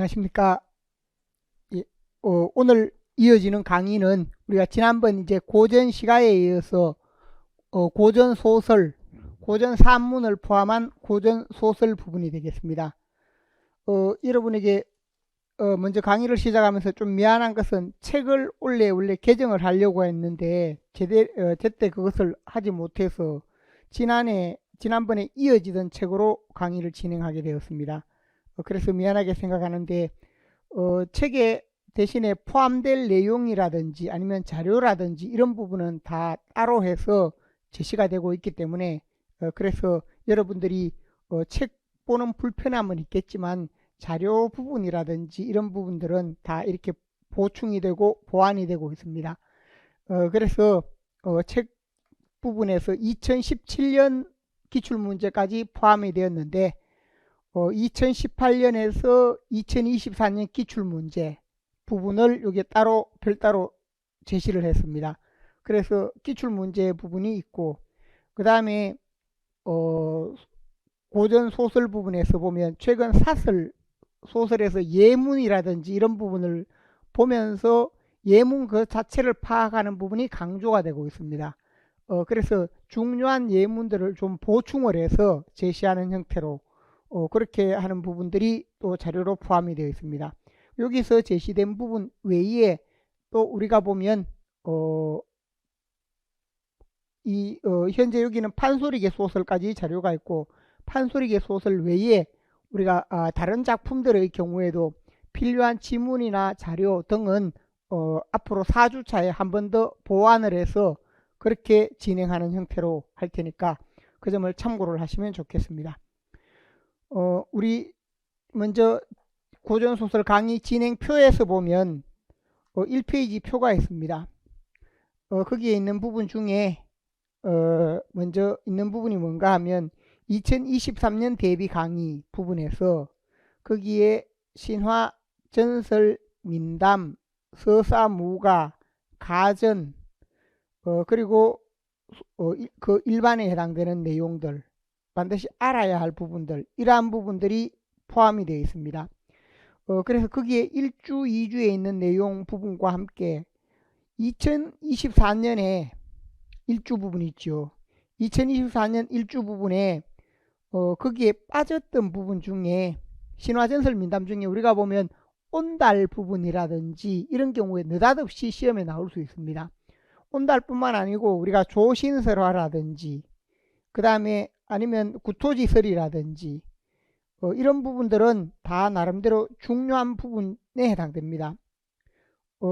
안녕하십니까. 예, 오늘 이어지는 강의는 우리가 지난번 이제 고전 시가에 이어서 고전 소설, 고전 산문을 포함한 고전 소설 부분이 되겠습니다. 여러분에게 먼저 강의를 시작하면서 좀 미안한 것은 책을 원래 개정을 하려고 했는데 제때 그것을 하지 못해서 지난번에 이어지던 책으로 강의를 진행하게 되었습니다. 그래서 미안하게 생각하는데 책에 대신에 포함될 내용이라든지 아니면 자료라든지 이런 부분은 다 따로 해서 제시가 되고 있기 때문에 그래서 여러분들이 책 보는 불편함은 있겠지만 자료 부분이라든지 이런 부분들은 다 이렇게 보충이 되고 보완이 되고 있습니다. 그래서 책 부분에서 2017년 기출문제까지 포함이 되었는데 2018년에서 2024년 기출문제 부분을 여기 별도로 제시를 했습니다. 그래서 기출문제 부분이 있고 그 다음에 고전 소설 부분에서 보면 최근 소설에서 예문이라든지 이런 부분을 보면서 예문 그 자체를 파악하는 부분이 강조가 되고 있습니다. 그래서 중요한 예문들을 좀 보충을 해서 제시하는 형태로 그렇게 하는 부분들이 또 자료로 포함이 되어 있습니다. 여기서 제시된 부분 외에 또 우리가 보면 현재 여기는 판소리계 소설까지 자료가 있고 판소리계 소설 외에 우리가 다른 작품들의 경우에도 필요한 지문이나 자료 등은 앞으로 4주차에 한 번 더 보완을 해서 그렇게 진행하는 형태로 할 테니까 그 점을 참고를 하시면 좋겠습니다. 우리 먼저 고전소설 강의 진행표에서 보면 1페이지 표가 있습니다. 거기에 있는 부분 중에 먼저 있는 부분이 뭔가 하면 2023년 대비 강의 부분에서 거기에 신화, 전설, 민담, 서사, 무가, 가전 그리고 그 일반에 해당되는 내용들 반드시 알아야 할 부분들 이러한 부분들이 포함이 되어 있습니다. 그래서 거기에 1주, 2주에 있는 내용 부분과 함께 2024년에 1주 부분이 있죠. 2024년 1주 부분에 거기에 빠졌던 부분 중에 신화전설 민담 중에 우리가 보면 온달 부분이라든지 이런 경우에 느닷없이 시험에 나올 수 있습니다. 온달뿐만 아니고 우리가 조신설화라든지 그 다음에 아니면 구토지설이라든지 이런 부분들은 다 나름대로 중요한 부분에 해당됩니다.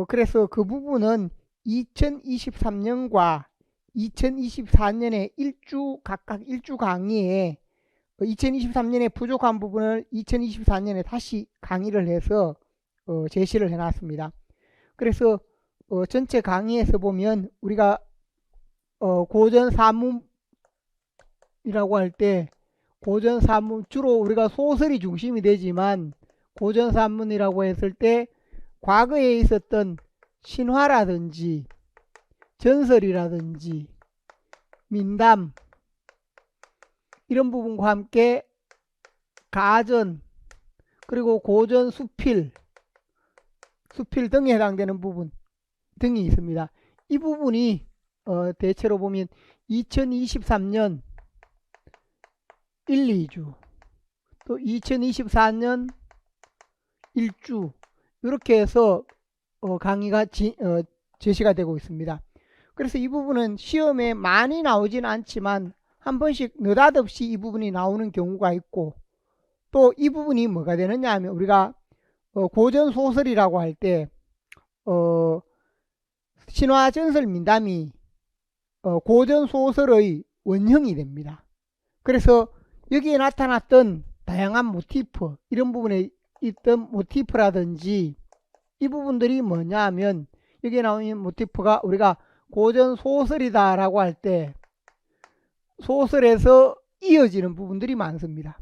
그래서 그 부분은 2023년과 2024년에 각각 1주 강의에 2023년에 부족한 부분을 2024년에 다시 강의를 해서 제시를 해놨습니다. 그래서 전체 강의에서 보면 우리가 고전 산문이라고 할 때 고전 산문 주로 우리가 소설이 중심이 되지만 고전 산문이라고 했을 때 과거에 있었던 신화라든지 전설이라든지 민담 이런 부분과 함께 가전 그리고 고전 수필 등에 해당되는 부분 등이 있습니다. 이 부분이 대체로 보면 2023년 1, 2주 또 2024년 1주 이렇게 해서 강의가 제시가 되고 있습니다. 그래서 이 부분은 시험에 많이 나오지는 않지만 한 번씩 느닷없이 이 부분이 나오는 경우가 있고 또 이 부분이 뭐가 되느냐 하면 우리가 고전 소설이라고 할 때 신화 전설 민담이 고전 소설의 원형이 됩니다. 그래서 여기에 나타났던 다양한 모티프 이런 부분에 있던 모티프라든지 이 부분들이 뭐냐 하면 여기에 나오는 모티프가 우리가 고전 소설이다 라고 할 때 소설에서 이어지는 부분들이 많습니다.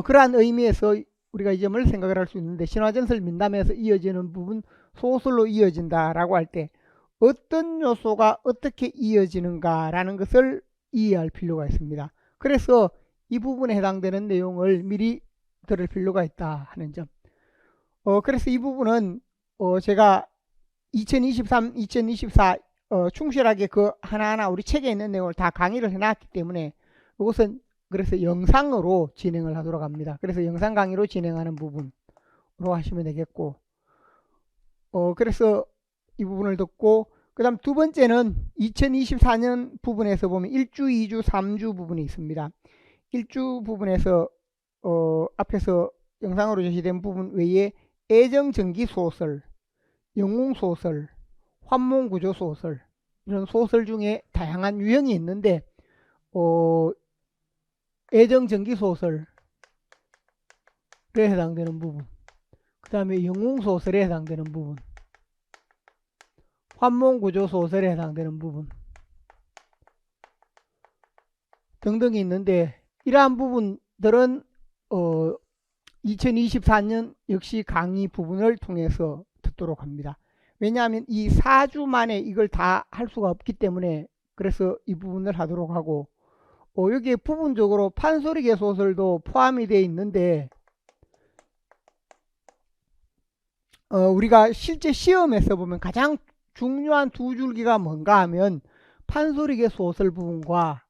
그러한 의미에서 우리가 이 점을 생각을 할 수 있는데 신화전설 민담에서 이어지는 부분 소설로 이어진다 라고 할 때 어떤 요소가 어떻게 이어지는가 라는 것을 이해할 필요가 있습니다. 그래서 이 부분에 해당되는 내용을 미리 들을 필요가 있다 하는 점. 그래서 이 부분은 제가 2023, 2024 충실하게 그 하나하나 우리 책에 있는 내용을 다 강의를 해놨기 때문에 이것은 그래서 영상으로 진행을 하도록 합니다. 그래서 영상 강의로 진행하는 부분으로 하시면 되겠고, 그래서 이 부분을 듣고, 그 다음 두 번째는 2024년 부분에서 보면 1주, 2주, 3주 부분이 있습니다. 1주 부분에서 앞에서 영상으로 제시된 부분 외에 애정전기소설, 영웅소설, 환몽구조소설, 이런 소설 중에 다양한 유형이 있는데 애정전기소설에 해당되는 부분, 그 다음에 영웅소설에 해당되는 부분, 환몽구조소설에 해당되는 부분 등등이 있는데, 이러한 부분들은 2024년 역시 강의 부분을 통해서 듣도록 합니다. 왜냐하면 이 4주 만에 이걸 다 할 수가 없기 때문에 그래서 이 부분을 하도록 하고, 여기에 부분적으로 판소리계 소설도 포함이 되어 있는데, 우리가 실제 시험에서 보면 가장 중요한 두 줄기가 뭔가 하면 판소리계 소설 부분과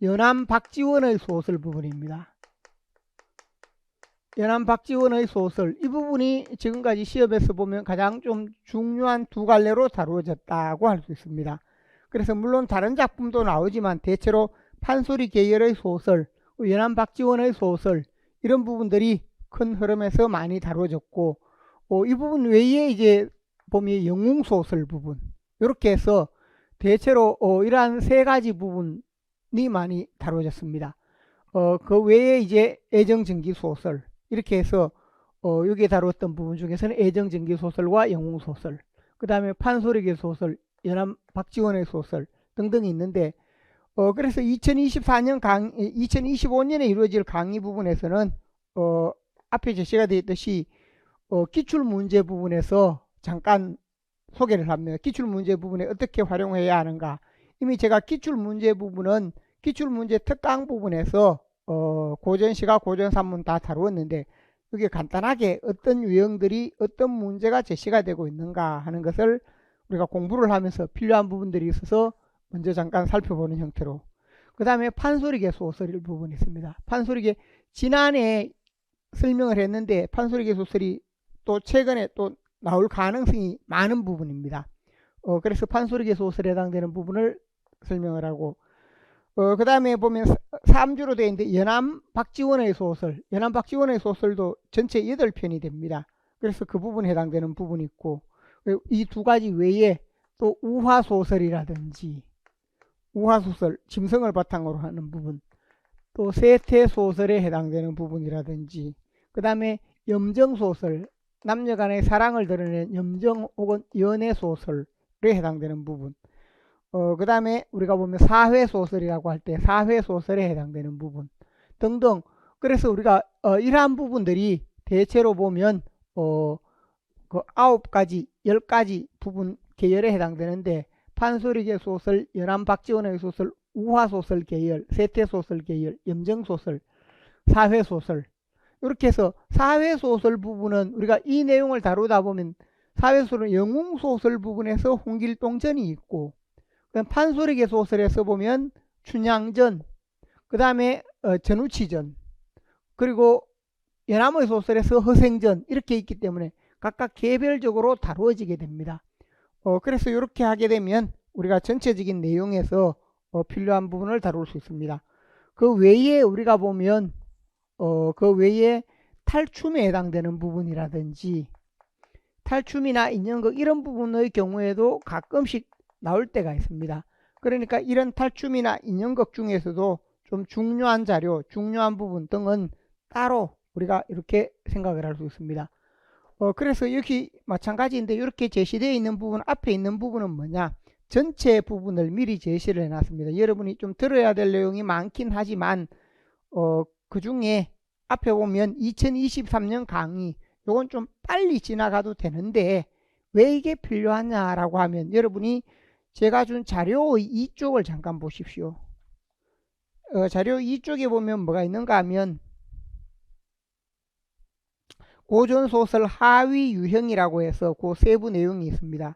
연암 박지원의 소설 부분입니다. 연암 박지원의 소설, 이 부분이 지금까지 시험에서 보면 가장 좀 중요한 두 갈래로 다루어졌다고 할 수 있습니다. 그래서 물론 다른 작품도 나오지만 대체로 판소리 계열의 소설, 연암 박지원의 소설, 이런 부분들이 큰 흐름에서 많이 다루어졌고, 이 부분 외에 이제 보면 영웅소설 부분, 이렇게 해서 대체로 이러한 세 가지 부분이 많이 다루어졌습니다. 그 외에 이제 애정전기소설, 이렇게 해서 여기에 다루었던 부분 중에서는 애정전기소설과 영웅소설, 그 다음에 판소리계 소설, 연암 박지원의 소설 등등이 있는데, 그래서 2025년에 이루어질 강의 부분에서는 앞에 제시가 되어 있듯이 기출문제 부분에서 잠깐 소개를 합니다. 기출문제 부분에 어떻게 활용해야 하는가. 이미 제가 기출문제 부분은 기출문제 특강 부분에서 고전시가 고전산문 다 다루었는데, 여기 간단하게 어떤 유형들이 어떤 문제가 제시가 되고 있는가 하는 것을 우리가 공부를 하면서 필요한 부분들이 있어서 먼저 잠깐 살펴보는 형태로, 그 다음에 판소리계 소설 부분이 있습니다. 판소리계 지난해 설명을 했는데 판소리계 소설이 또 최근에 또 나올 가능성이 많은 부분입니다. 그래서 판소리계 소설에 해당되는 부분을 설명을 하고, 그 다음에 보면 3주로 되어 있는데 연암 박지원의 소설도 전체 8편이 됩니다. 그래서 그 부분에 해당되는 부분이 있고, 이 두 가지 외에 또 우화소설이라든지 우화소설, 짐승을 바탕으로 하는 부분, 또 세태소설에 해당되는 부분이라든지, 그 다음에 염정소설, 남녀 간의 사랑을 드러낸 염정 혹은 연애소설에 해당되는 부분, 그 다음에 우리가 보면 사회소설이라고 할 때 사회소설에 해당되는 부분 등등. 그래서 우리가 이러한 부분들이 대체로 보면 그 9가지, 10가지 부분 계열에 해당되는데, 판소리계 소설, 연암 박지원의 소설, 우화소설 계열, 세태소설 계열, 염정소설, 사회소설, 이렇게 해서 사회소설 부분은 우리가 이 내용을 다루다 보면 사회소설은 영웅소설 부분에서 홍길동전이 있고, 판소리계 소설에서 보면 춘향전, 그 다음에 전우치전, 그리고 연암의 소설에서 허생전, 이렇게 있기 때문에 각각 개별적으로 다루어지게 됩니다. 그래서 이렇게 하게 되면 우리가 전체적인 내용에서 필요한 부분을 다룰 수 있습니다. 그 외에 우리가 보면 그 외에 탈춤에 해당되는 부분이라든지 탈춤이나 인연극 이런 부분의 경우에도 가끔씩 나올 때가 있습니다. 그러니까 이런 탈춤이나 인연극 중에서도 좀 중요한 자료, 중요한 부분 등은 따로 우리가 이렇게 생각을 할 수 있습니다. 그래서 여기 마찬가지인데, 이렇게 제시되어 있는 부분, 앞에 있는 부분은 뭐냐, 전체 부분을 미리 제시를 해놨습니다. 여러분이 좀 들어야 될 내용이 많긴 하지만 그 중에 앞에 보면 2023년 강의, 요건 좀 빨리 지나가도 되는데 왜 이게 필요하냐라고 하면, 여러분이 제가 준 자료의 이쪽을 잠깐 보십시오. 자료 이쪽에 보면 뭐가 있는가 하면 고전소설 하위 유형이라고 해서 그 세부 내용이 있습니다.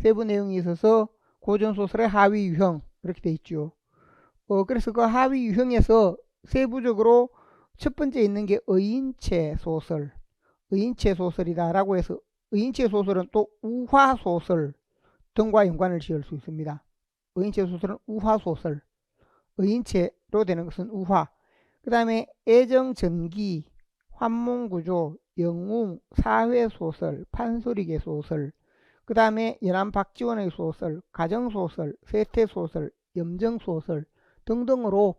세부 내용이 있어서 고전소설의 하위 유형 이렇게 돼 있죠. 그래서 그 하위 유형에서 세부적으로 첫 번째 있는 게 의인체 소설, 의인체 소설이다 라고 해서 의인체 소설은 또 우화소설 등과 연관을 지을 수 있습니다. 의인체 소설은 우화소설, 의인체로 되는 것은 우화. 그 다음에 애정전기, 환몽구조, 영웅, 사회소설, 판소리계 소설, 그 다음에 연암 박지원의 소설, 가정소설, 세태소설, 염정소설 등등으로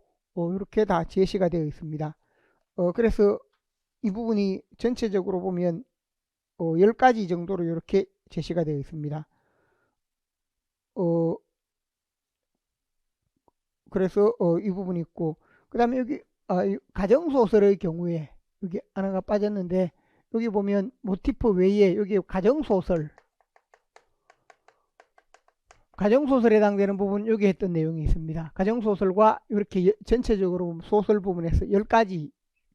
이렇게 다 제시가 되어 있습니다. 그래서 이 부분이 전체적으로 보면 10가지 정도로 이렇게 제시가 되어 있습니다. 그래서 이 부분이 있고, 그 다음에 여기 가정소설의 경우에 여기 하나가 빠졌는데, 여기 보면 모티프 외에 여기 가정소설에 해당되는 부분 여기 했던 내용이 있습니다. 가정소설과 이렇게 전체적으로 소설 부분에서 10가지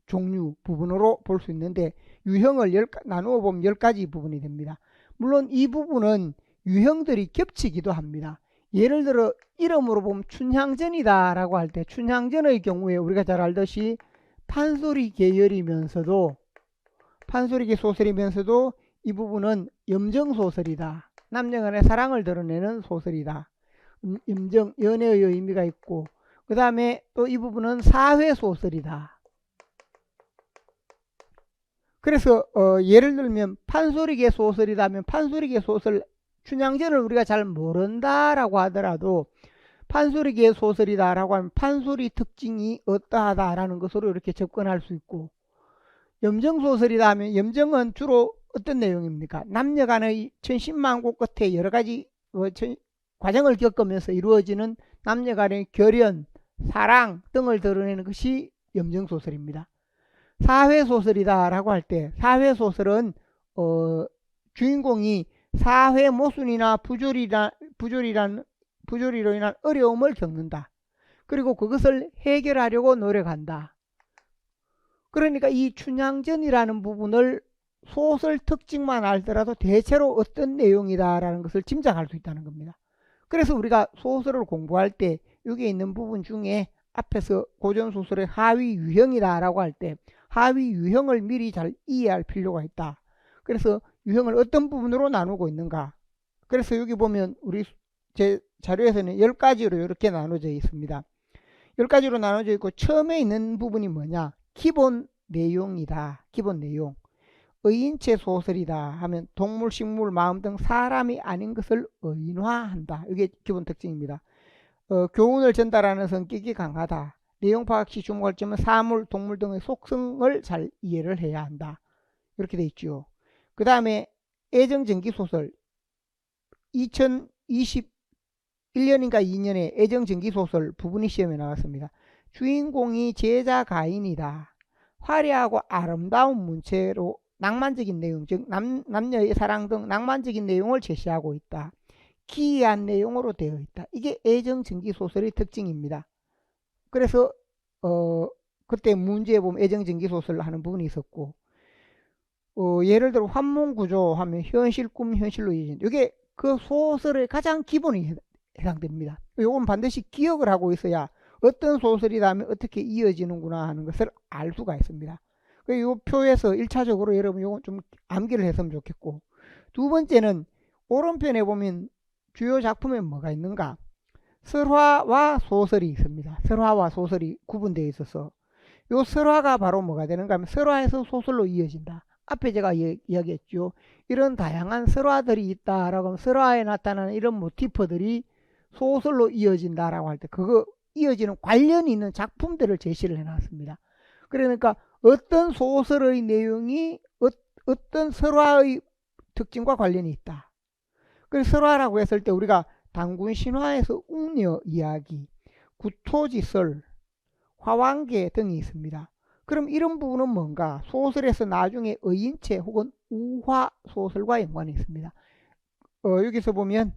종류 부분으로 볼 수 있는데, 유형을 나누어 보면 10가지 부분이 됩니다. 물론 이 부분은 유형들이 겹치기도 합니다. 예를 들어 이름으로 보면 춘향전이다 라고 할 때, 춘향전의 경우에 우리가 잘 알듯이 판소리 계열이면서도, 판소리계 소설이면서도 이 부분은 염정소설이다, 남녀간의 사랑을 드러내는 소설이다, 염정, 연애의 의미가 있고, 그 다음에 또 이 부분은 사회소설이다. 그래서 예를 들면 판소리계 소설이다 하면 판소리계 소설, 춘향전을 우리가 잘 모른다라고 하더라도 판소리계 소설이다라고 하면 판소리 특징이 어떠하다라는 것으로 이렇게 접근할 수 있고, 염정소설이다 하면 염정은 주로 어떤 내용입니까? 남녀간의 천신만고 끝에 여러가지 과정을 겪으면서 이루어지는 남녀간의 결연, 사랑 등을 드러내는 것이 염정소설입니다. 사회소설이다 라고 할 때, 사회소설은 주인공이 사회 모순이나 부조리로 인한 어려움을 겪는다. 그리고 그것을 해결하려고 노력한다. 그러니까 이 춘향전이라는 부분을 소설 특징만 알더라도 대체로 어떤 내용이다 라는 것을 짐작할 수 있다는 겁니다. 그래서 우리가 소설을 공부할 때 여기 있는 부분 중에 앞에서 고전소설의 하위 유형이다 라고 할 때 하위 유형을 미리 잘 이해할 필요가 있다. 그래서 유형을 어떤 부분으로 나누고 있는가. 그래서 여기 보면 우리 제 자료에서는 10가지로 이렇게 나눠져 있습니다. 10가지로 나눠져 있고, 처음에 있는 부분이 뭐냐, 기본 내용이다. 기본 내용. 의인체 소설이다 하면 동물, 식물, 마음 등 사람이 아닌 것을 의인화한다. 이게 기본 특징입니다. 교훈을 전달하는 성격이 강하다. 내용 파악 시 주목할 점은 사물, 동물 등의 속성을 잘 이해를 해야 한다. 이렇게 돼 있죠. 그 다음에 애정전기소설, 2021년인가 2년에 애정전기소설 부분이 시험에 나왔습니다. 주인공이 제자 가인이다. 화려하고 아름다운 문체로 낭만적인 내용, 즉 남녀의 사랑 등 낭만적인 내용을 제시하고 있다. 기이한 내용으로 되어 있다. 이게 애정전기소설의 특징입니다. 그래서 그때 문제에 보면 애정전기소설 하는 부분이 있었고, 예를 들어 환몽구조 하면 현실, 꿈, 현실로 이어진다. 이게 그 소설의 가장 기본이 해당됩니다. 이건 반드시 기억을 하고 있어야 어떤 소설이다 하면 어떻게 이어지는구나 하는 것을 알 수가 있습니다. 이 표에서 1차적으로 여러분 이건 좀 암기를 했으면 좋겠고, 두 번째는 오른편에 보면 주요 작품에 뭐가 있는가, 설화와 소설이 있습니다. 설화와 소설이 구분되어 있어서 이 설화가 바로 뭐가 되는가 하면 설화에서 소설로 이어진다. 앞에 제가 이야기했죠. 이런 다양한 설화들이 있다라고 하면 설화에 나타나는 이런 모티프들이 소설로 이어진다라고 할 때 그거 이어지는 관련이 있는 작품들을 제시를 해놨습니다. 그러니까 어떤 소설의 내용이 어떤 설화의 특징과 관련이 있다. 그래서 설화라고 했을 때 우리가 단군 신화에서 웅녀 이야기, 구토지설, 화왕계 등이 있습니다. 그럼 이런 부분은 뭔가, 소설에서 나중에 의인체 혹은 우화 소설과 연관이 있습니다. 여기서 보면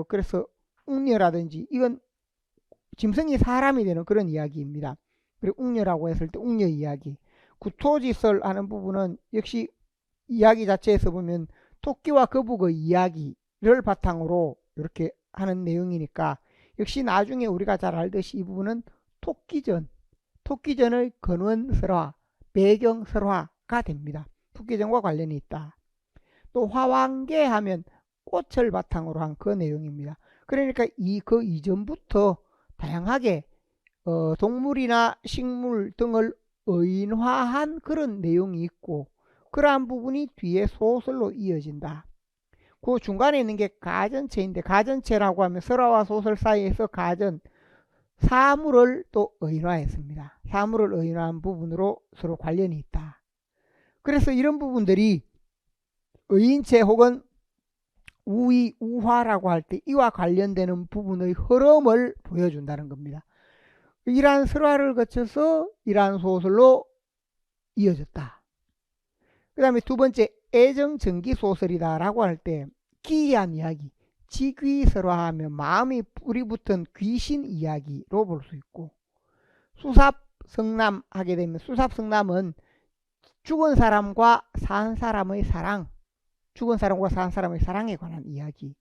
그래서 웅녀라든지 이건 짐승이 사람이 되는 그런 이야기입니다. 그리고 웅녀라고 했을 때 웅녀 이야기, 구토지설 하는 부분은 역시 이야기 자체에서 보면 토끼와 거북의 이야기를 바탕으로 이렇게 하는 내용이니까 역시 나중에 우리가 잘 알듯이 이 부분은 토끼전의 근원설화, 배경설화가 됩니다. 토끼전과 관련이 있다. 또 화왕계 하면 꽃을 바탕으로 한 그 내용입니다. 그러니까 그 이전부터 다양하게 동물이나 식물 등을 의인화한 그런 내용이 있고 그러한 부분이 뒤에 소설로 이어진다. 그 중간에 있는 게 가전체인데 가전체라고 하면 설화와 소설 사이에서 사물을 또 의인화했습니다. 사물을 의인화한 부분으로 서로 관련이 있다. 그래서 이런 부분들이 의인체 혹은 우의, 우화라고 할 때 이와 관련되는 부분의 흐름을 보여준다는 겁니다. 이러한 설화를 거쳐서 이러한 소설로 이어졌다. 그 다음에 두 번째 애정전기 소설이다 라고 할 때 기이한 이야기, 지귀설화하면 마음이 뿌리 붙은 귀신 이야기로 볼 수 있고 수삽성남 하게 되면 수삽성남은 죽은 사람과 산 사람의 사랑, 죽은 사람과 산 사람의 사랑에 관한 이야기.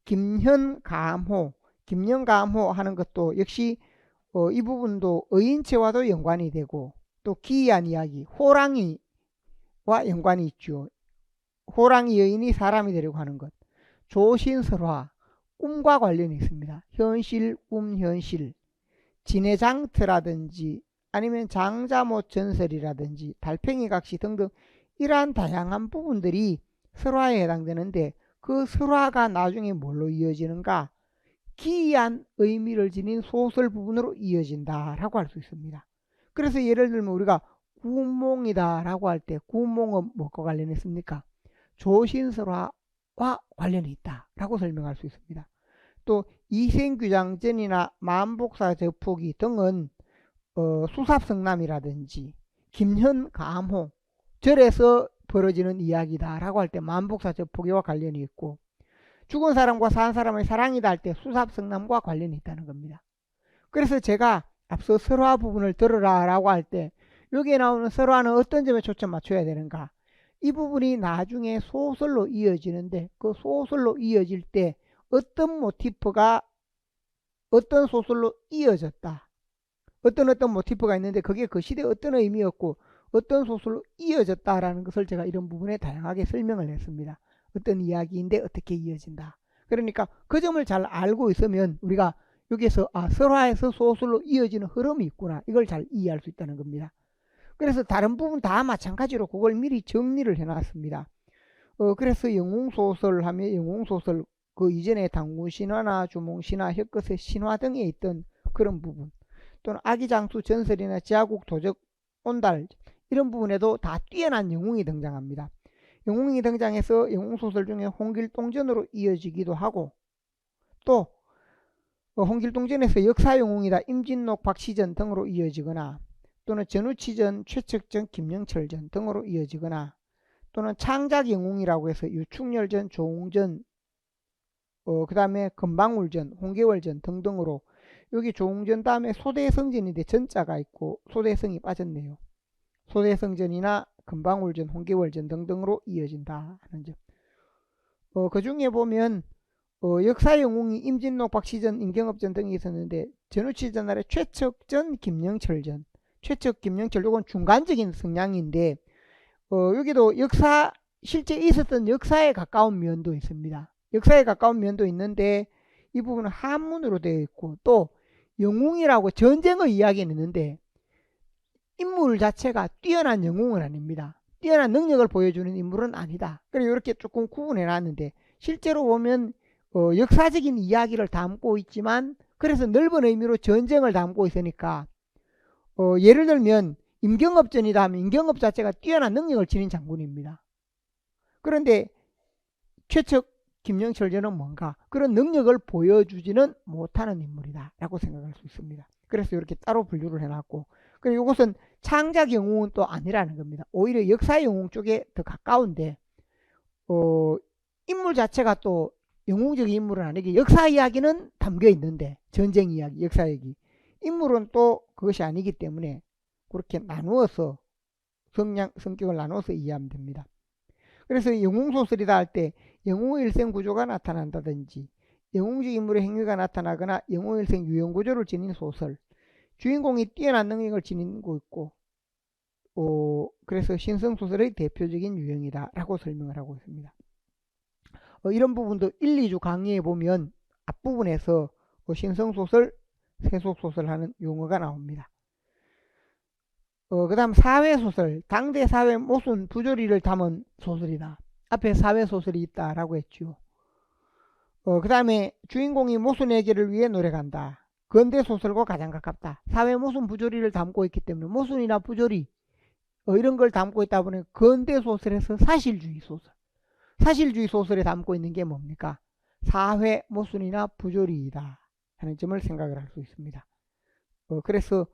김현감호 하는 것도 역시 이 부분도 의인체와도 연관이 되고 또 기이한 이야기, 호랑이와 연관이 있죠. 호랑이 여인이 사람이 되려고 하는 것. 조신설화, 꿈과 관련이 있습니다. 현실, 꿈, 현실. 진해장터라든지 아니면 장자못 전설이라든지 달팽이 각시 등등 이러한 다양한 부분들이 설화에 해당되는데 그 설화가 나중에 뭘로 이어지는가? 기이한 의미를 지닌 소설 부분으로 이어진다라고 할 수 있습니다. 그래서 예를 들면 우리가 구몽이다라고 할 때 구몽은 뭐과 관련했습니까? 조신설화와 관련이 있다라고 설명할 수 있습니다. 또 이생규장전이나 만복사적포기 등은 수삽성남이라든지 김현감호 절에서 벌어지는 이야기다라고 할 때 만복사적포기와 관련이 있고 죽은 사람과 산 사람의 사랑이다 할 때 수삽성남과 관련이 있다는 겁니다. 그래서 제가 앞서 설화 부분을 들으라 라고 할 때 여기에 나오는 설화는 어떤 점에 초점 맞춰야 되는가? 이 부분이 나중에 소설로 이어지는데 그 소설로 이어질 때 어떤 모티프가 어떤 소설로 이어졌다. 어떤 모티프가 있는데 그게 그 시대에 어떤 의미였고 어떤 소설로 이어졌다라는 것을 제가 이런 부분에 다양하게 설명을 했습니다. 어떤 이야기인데 어떻게 이어진다. 그러니까 그 점을 잘 알고 있으면 우리가 여기서 설화에서 소설로 이어지는 흐름이 있구나. 이걸 잘 이해할 수 있다는 겁니다. 그래서 다른 부분 다 마찬가지로 그걸 미리 정리를 해놨습니다. 그래서 영웅소설 하면 영웅소설 그 이전에 당구신화나 주몽신화, 혁것의 신화 등에 있던 그런 부분 또는 아기장수 전설이나 지하국 도적 온달 이런 부분에도 다 뛰어난 영웅이 등장합니다. 영웅이 등장해서 영웅소설 중에 홍길동전으로 이어지기도 하고 또 홍길동전에서 역사영웅이다 임진록 박시전 등으로 이어지거나 또는 전우치전 최척전 김영철전 등으로 이어지거나 또는 창작영웅이라고 해서 유충열전 조웅전 그 다음에 금방울전 홍계월전 등등으로 여기 조웅전 다음에 소대성전인데 전자가 있고 소대성이 빠졌네요. 소대성전이나 금방울전 홍계월전 등등으로 이어진다 하는 점. 그 중에 보면 역사영웅이 임진록 박시전 임경업전 등이 있었는데 전우치전 아래 최척전 김영철전 최척 김영철 이건 중간적인 성향인데 여기도 실제 있었던 역사에 가까운 면도 있습니다. 역사에 가까운 면도 있는데 이 부분은 한문으로 되어 있고 또 영웅이라고 전쟁의 이야기는 있는데 인물 자체가 뛰어난 영웅은 아닙니다. 뛰어난 능력을 보여주는 인물은 아니다. 그래서 이렇게 조금 구분해 놨는데 실제로 보면 역사적인 이야기를 담고 있지만 그래서 넓은 의미로 전쟁을 담고 있으니까 예를 들면 임경업전이다 하면 임경업 자체가 뛰어난 능력을 지닌 장군입니다. 그런데 최척 김영철전은 뭔가 그런 능력을 보여주지는 못하는 인물이다 라고 생각할 수 있습니다. 그래서 이렇게 따로 분류를 해놨고 그리고 이것은 창작 영웅은 또 아니라는 겁니다. 오히려 역사 영웅 쪽에 더 가까운데 인물 자체가 또 영웅적인 인물은 아니기 역사 이야기는 담겨 있는데 전쟁 이야기 역사 얘기 인물은 또 그것이 아니기 때문에 그렇게 나누어서 성격을 나눠서 이해하면 됩니다. 그래서 영웅소설이다 할 때 영웅의 일생 구조가 나타난다든지 영웅적 인물의 행위가 나타나거나 영웅의 일생 유형구조를 지닌 소설, 주인공이 뛰어난 능력을 지니고 있고 그래서 신성소설의 대표적인 유형이다 라고 설명을 하고 있습니다. 이런 부분도 1, 2주 강의에 보면 앞부분에서 신성소설, 세속소설 하는 용어가 나옵니다. 그 다음 사회소설, 당대 사회 모순 부조리를 담은 소설이다. 앞에 사회소설이 있다라고 했죠. 그 다음에 주인공이 모순 해결을 위해 노력한다. 근대소설과 가장 가깝다. 사회 모순 부조리를 담고 있기 때문에 모순이나 부조리 이런 걸 담고 있다 보니 근대소설에서 사실주의 소설. 사실주의 소설에 담고 있는 게 뭡니까? 사회 모순이나 부조리이다 하는 점을 생각을 할 수 있습니다. 그래서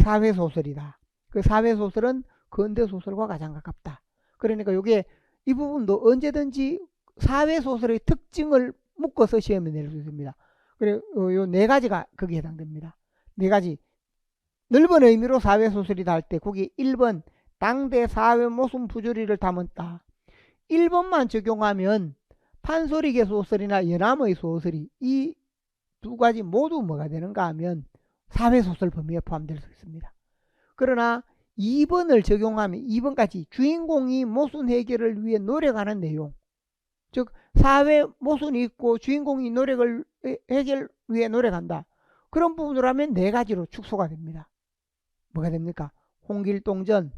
사회소설이다. 그 사회소설은 근대소설과 가장 가깝다. 그러니까 이게 이 부분도 언제든지 사회소설의 특징을 묶어서 시험에 낼 수 있습니다. 그래, 요 네 가지가 거기에 해당됩니다. 네 가지. 넓은 의미로 사회소설이다 할 때 거기 1번 당대 사회 모순 부조리를 담았다. 1번만 적용하면 판소리계 소설이나 연암의 소설이 이 두 가지 모두 뭐가 되는가 하면 사회소설 범위에 포함될 수 있습니다. 그러나 2번을 적용하면 2번까지 주인공이 모순 해결을 위해 노력하는 내용, 즉 사회 모순이 있고 주인공이 노력을 해결 위해 노력한다. 그런 부분으로 하면 네 가지로 축소가 됩니다. 뭐가 됩니까? 홍길동전에서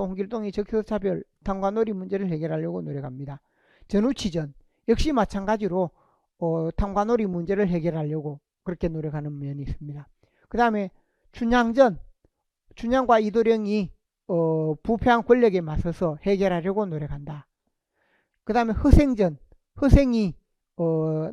홍길동이 적혈차별, 탐관오리 문제를 해결하려고 노력합니다. 전우치전 역시 마찬가지로 탐관오리 문제를 해결하려고 그렇게 노력하는 면이 있습니다. 그 다음에 춘향과 이도령이 부패한 권력에 맞서서 해결하려고 노력한다. 그 다음에 허생이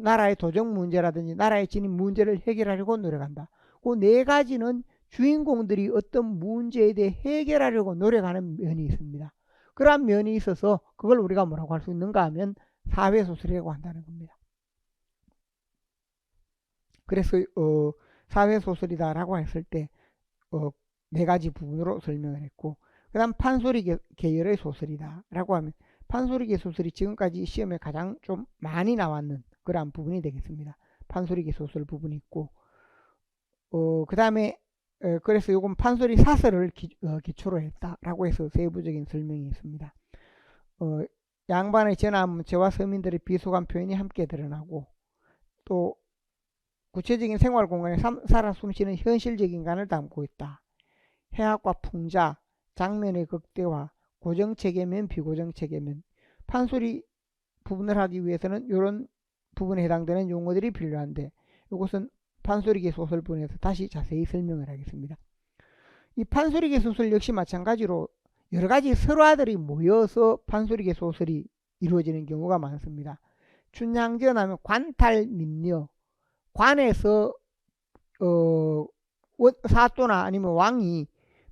나라의 도정 문제라든지 나라의 진입 문제를 해결하려고 노력한다. 그 네 가지는 주인공들이 어떤 문제에 대해 해결하려고 노력하는 면이 있습니다. 그러한 면이 있어서 그걸 우리가 뭐라고 할 수 있는가 하면 사회소설이라고 한다는 겁니다. 그래서 사회소설이다라고 했을 때 네 가지 부분으로 설명을 했고, 그 다음 판소리 계열의 소설이다라고 하면 판소리계 소설이 지금까지 시험에 가장 좀 많이 나왔는 그러한 부분이 되겠습니다. 판소리계 소설 부분이 있고, 그 다음에 그래서 요건 판소리 사설을 기초로 했다라고 해서 세부적인 설명이 있습니다. 양반의 전함제와 서민들의 비속한 표현이 함께 드러나고, 또 구체적인 생활 공간에 살아 숨쉬는 현실적인 간을 담고 있다. 해학과 풍자, 장면의 극대화, 고정체계면 비고정체계면, 판소리 부분을 하기 위해서는 이런 부분에 해당되는 용어들이 필요한데 이것은 판소리계 소설분에서 다시 자세히 설명을 하겠습니다. 이 판소리계 소설 역시 마찬가지로 여러 가지 설화들이 모여서 판소리계 소설이 이루어지는 경우가 많습니다. 춘향전 하면 관탈민녀, 관에서 사또나 아니면 왕이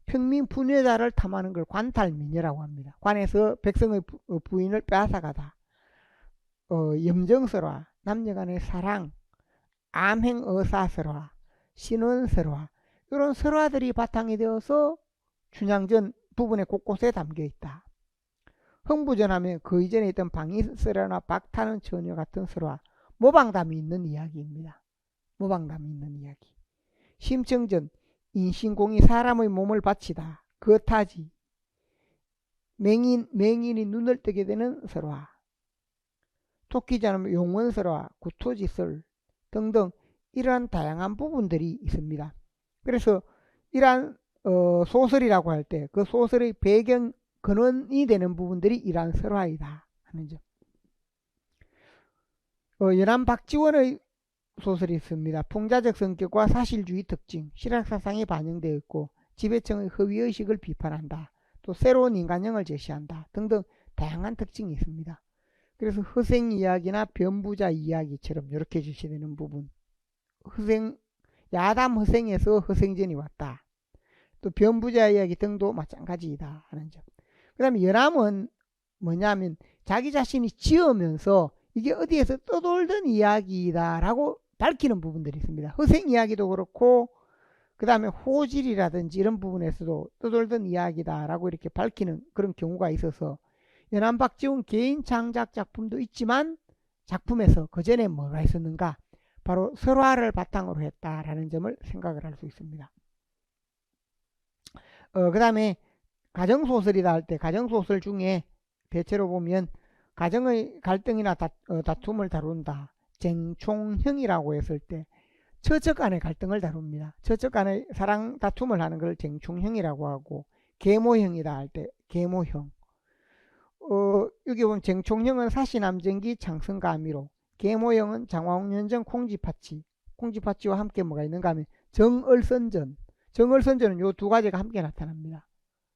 평민 분여자를 탐하는 걸 관탈민녀라고 합니다. 관에서 백성의 부인을 빼앗아가다. 염정설화, 남녀간의 사랑, 암행어사설화, 신원설화, 이런 설화들이 바탕이 되어서 춘향전 부분에 곳곳에 담겨 있다. 흥부전하면 그 이전에 있던 방이설화나 박타는 처녀 같은 설화, 모방담이 있는 이야기입니다. 모방담이 있는 이야기. 심청전, 인신공이 사람의 몸을 바치다. 거타지. 맹인이 눈을 뜨게 되는 설화. 토끼전하면 용원설화, 구토지설 등등 이러한 다양한 부분들이 있습니다. 그래서 이러한 소설이라고 할 때 그 소설의 배경 근원이 되는 부분들이 이러한 설화이다 하는 점. 연암 박지원의 소설이 있습니다. 풍자적 성격과 사실주의 특징, 실학사상이 반영되어 있고 지배층의 허위의식을 비판한다. 또 새로운 인간형을 제시한다. 등등 다양한 특징이 있습니다. 그래서 허생 이야기나 변부자 이야기처럼 이렇게 제시되는 부분, 야담 허생에서 허생전이 왔다. 또 변부자 이야기 등도 마찬가지이다 하는 점. 그 다음에 연암은 뭐냐면 자기 자신이 지으면서 이게 어디에서 떠돌던 이야기다 라고 밝히는 부분들이 있습니다. 허생 이야기도 그렇고 그 다음에 호질이라든지 이런 부분에서도 떠돌던 이야기다라고 이렇게 밝히는 그런 경우가 있어서 연안 박지훈 개인 창작 작품도 있지만 작품에서 그 전에 뭐가 있었는가? 바로 설화를 바탕으로 했다라는 점을 생각을 할 수 있습니다. 그 다음에 가정소설이다 할 때 가정소설 중에 대체로 보면 가정의 갈등이나 다툼을 다룬다. 쟁총형이라고 했을 때 처적 간의 갈등을 다룹니다. 처적 간의 사랑 다툼을 하는 걸 쟁총형이라고 하고 계모형이다 할 때 계모형. 여기 보면 쟁총형은 사시남정기 창성가미로, 계모형은 장화홍련정 콩쥐파치와 함께 뭐가 있는가 하면 정얼선전. 정얼선전은 요 두 가지가 함께 나타납니다.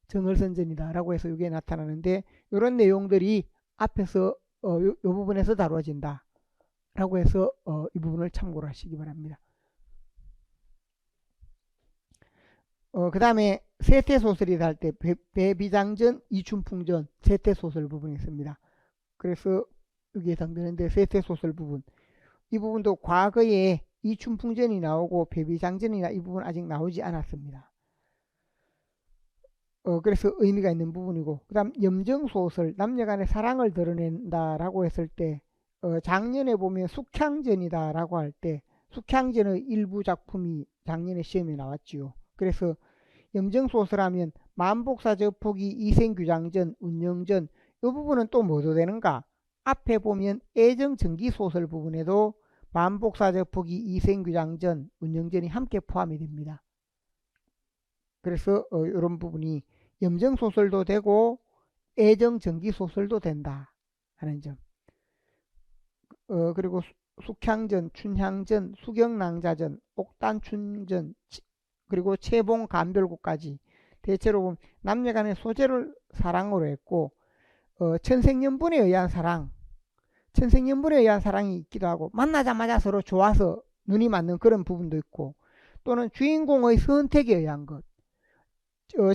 정얼선전이다 라고 해서 이게 나타나는데 이런 내용들이 앞에서 요 부분에서 다루어진다 라고 해서 이 부분을 참고를 하시기 바랍니다. 그 다음에 세태소설이다 할 때 배비장전, 이춘풍전 세태소설 부분이 있습니다. 그래서 여기에 해당되는데 세태소설 부분, 이 부분도 과거에 이춘풍전이 나오고 배비장전이나 이 부분 아직 나오지 않았습니다. 그래서 의미가 있는 부분이고, 그 다음 염정소설, 남녀간의 사랑을 드러낸다라고 했을 때 작년에 보면 숙향전이다 라고 할 때 숙향전의 일부 작품이 작년에 시험에 나왔지요. 그래서 염정소설하면 만복사 저포기, 이생규장전, 운영전, 이 부분은 또 뭐도 되는가? 앞에 보면 애정전기소설 부분에도 만복사 저포기, 이생규장전, 운영전이 함께 포함이 됩니다. 그래서 이런 부분이 염정소설도 되고 애정전기소설도 된다 하는 점. 그리고 숙향전, 춘향전, 수경낭자전, 옥단춘전, 그리고 채봉감별곡까지 대체로 보면 남녀간의 소재를 사랑으로 했고 천생연분에 의한 사랑, 천생연분에 의한 사랑이 있기도 하고 만나자마자 서로 좋아서 눈이 맞는 그런 부분도 있고 또는 주인공의 선택에 의한 것.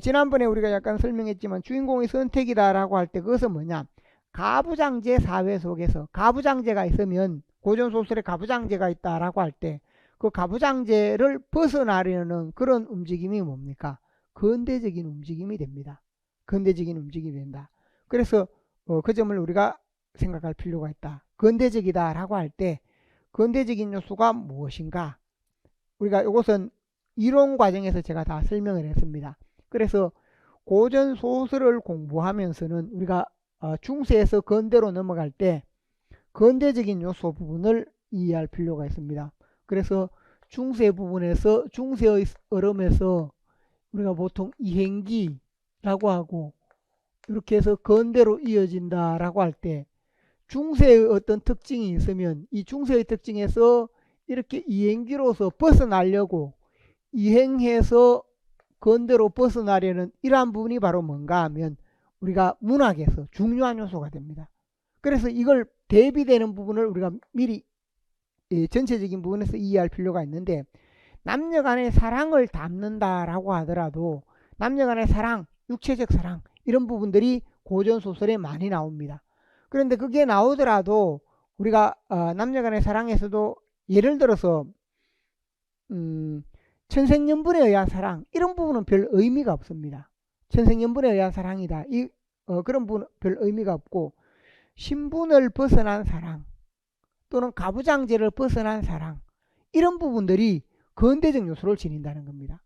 지난번에 우리가 약간 설명했지만 주인공의 선택이다라고 할 때 그것은 뭐냐? 가부장제 사회 속에서 가부장제가 있으면 고전소설에 가부장제가 있다라고 할 때 그 가부장제를 벗어나려는 그런 움직임이 뭡니까? 근대적인 움직임이 됩니다. 근대적인 움직임이 된다. 그래서 그 점을 우리가 생각할 필요가 있다. 근대적이다라고 할 때 근대적인 요소가 무엇인가? 우리가 이것은 이론 과정에서 제가 다 설명을 했습니다. 그래서 고전 소설을 공부하면서는 우리가 중세에서 근대로 넘어갈 때 근대적인 요소 부분을 이해할 필요가 있습니다. 그래서 중세 부분에서 중세의 얼음에서 우리가 보통 이행기라고 하고 이렇게 해서 근대로 이어진다라고 할 때 중세의 어떤 특징이 있으면 이 중세의 특징에서 이렇게 이행기로서 벗어나려고 이행해서 근대로 벗어나려는 이러한 부분이 바로 뭔가 하면 우리가 문학에서 중요한 요소가 됩니다. 그래서 이걸 대비되는 부분을 우리가 미리 전체적인 부분에서 이해할 필요가 있는데 남녀간의 사랑을 담는다라고 하더라도 남녀간의 사랑, 육체적 사랑 이런 부분들이 고전소설에 많이 나옵니다. 그런데 그게 나오더라도 우리가 남녀간의 사랑에서도 예를 들어서 천생연분에 의한 사랑 이런 부분은 별 의미가 없습니다. 천생연분에 의한 사랑이다. 그런 부분은 별 의미가 없고 신분을 벗어난 사랑 또는 가부장제를 벗어난 사랑 이런 부분들이 근대적 요소를 지닌다는 겁니다.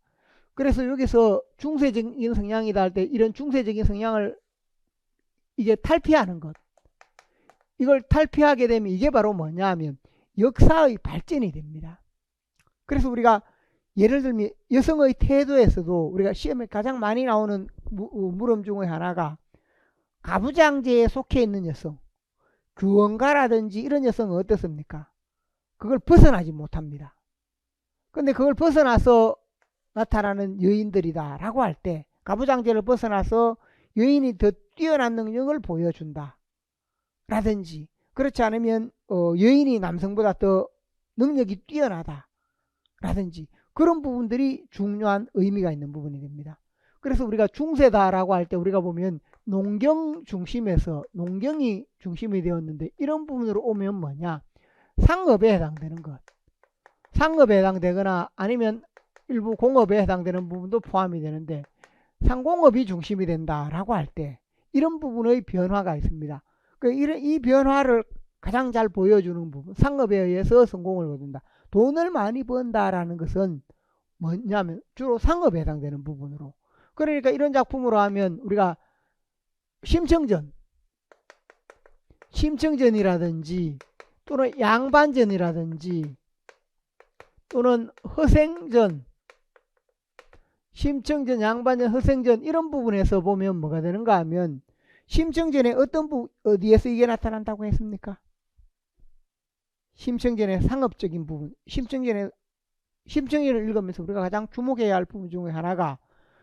그래서 여기서 중세적인 성향이다 할 때 이런 중세적인 성향을 이제 탈피하는 것, 이걸 탈피하게 되면 이게 바로 뭐냐 하면 역사의 발전이 됩니다. 그래서 우리가 예를 들면 여성의 태도에서도 우리가 시험에 가장 많이 나오는 물음 중에 하나가 가부장제에 속해 있는 여성, 규원가라든지 이런 여성은 어떻습니까? 그걸 벗어나지 못합니다. 근데 그걸 벗어나서 나타나는 여인들이다 라고 할 때 가부장제를 벗어나서 여인이 더 뛰어난 능력을 보여준다 라든지 그렇지 않으면 여인이 남성보다 더 능력이 뛰어나다 라든지 그런 부분들이 중요한 의미가 있는 부분이 됩니다. 그래서 우리가 중세다라고 할 때 우리가 보면 농경 중심에서 농경이 중심이 되었는데 이런 부분으로 오면 뭐냐? 상업에 해당되는 것. 상업에 해당되거나 아니면 일부 공업에 해당되는 부분도 포함이 되는데 상공업이 중심이 된다라고 할 때 이런 부분의 변화가 있습니다. 이 변화를 가장 잘 보여주는 부분, 상업에 의해서 성공을 거둔다. 돈을 많이 번다라는 것은 뭐냐면 주로 상업에 해당되는 부분으로. 그러니까 이런 작품으로 하면 우리가 심청전이라든지 또는 양반전이라든지 또는 허생전, 심청전, 양반전, 허생전 이런 부분에서 보면 뭐가 되는가 하면 심청전에 어디에서 이게 나타난다고 했습니까? 심청전의 상업적인 부분, 심청전을 읽으면서 우리가 가장 주목해야 할 부분 중에 하나가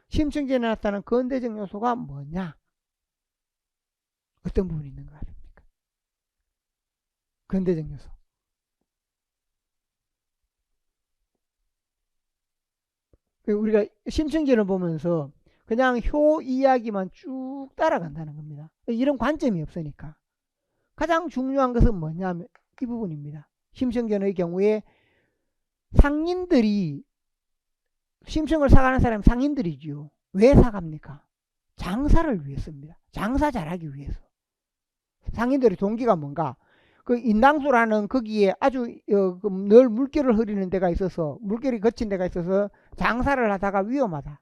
심청전에 나타나는 근대적 요소가 뭐냐? 어떤 부분이 있는 것 같습니까? 근대적 요소. 우리가 심청전을 보면서 그냥 효 이야기만 쭉 따라간다는 겁니다. 이런 관점이 없으니까. 가장 중요한 것은 뭐냐면 이 부분입니다. 심청전의 경우에 상인들이 심청을 사가는 사람이 상인들이지요. 왜 사갑니까? 장사를 위해서입니다. 장사 잘하기 위해서. 상인들의 동기가 뭔가? 그 인당수라는 거기에 아주 늘 물결을 흐리는 데가 있어서 물결이 거친 데가 있어서 장사를 하다가 위험하다.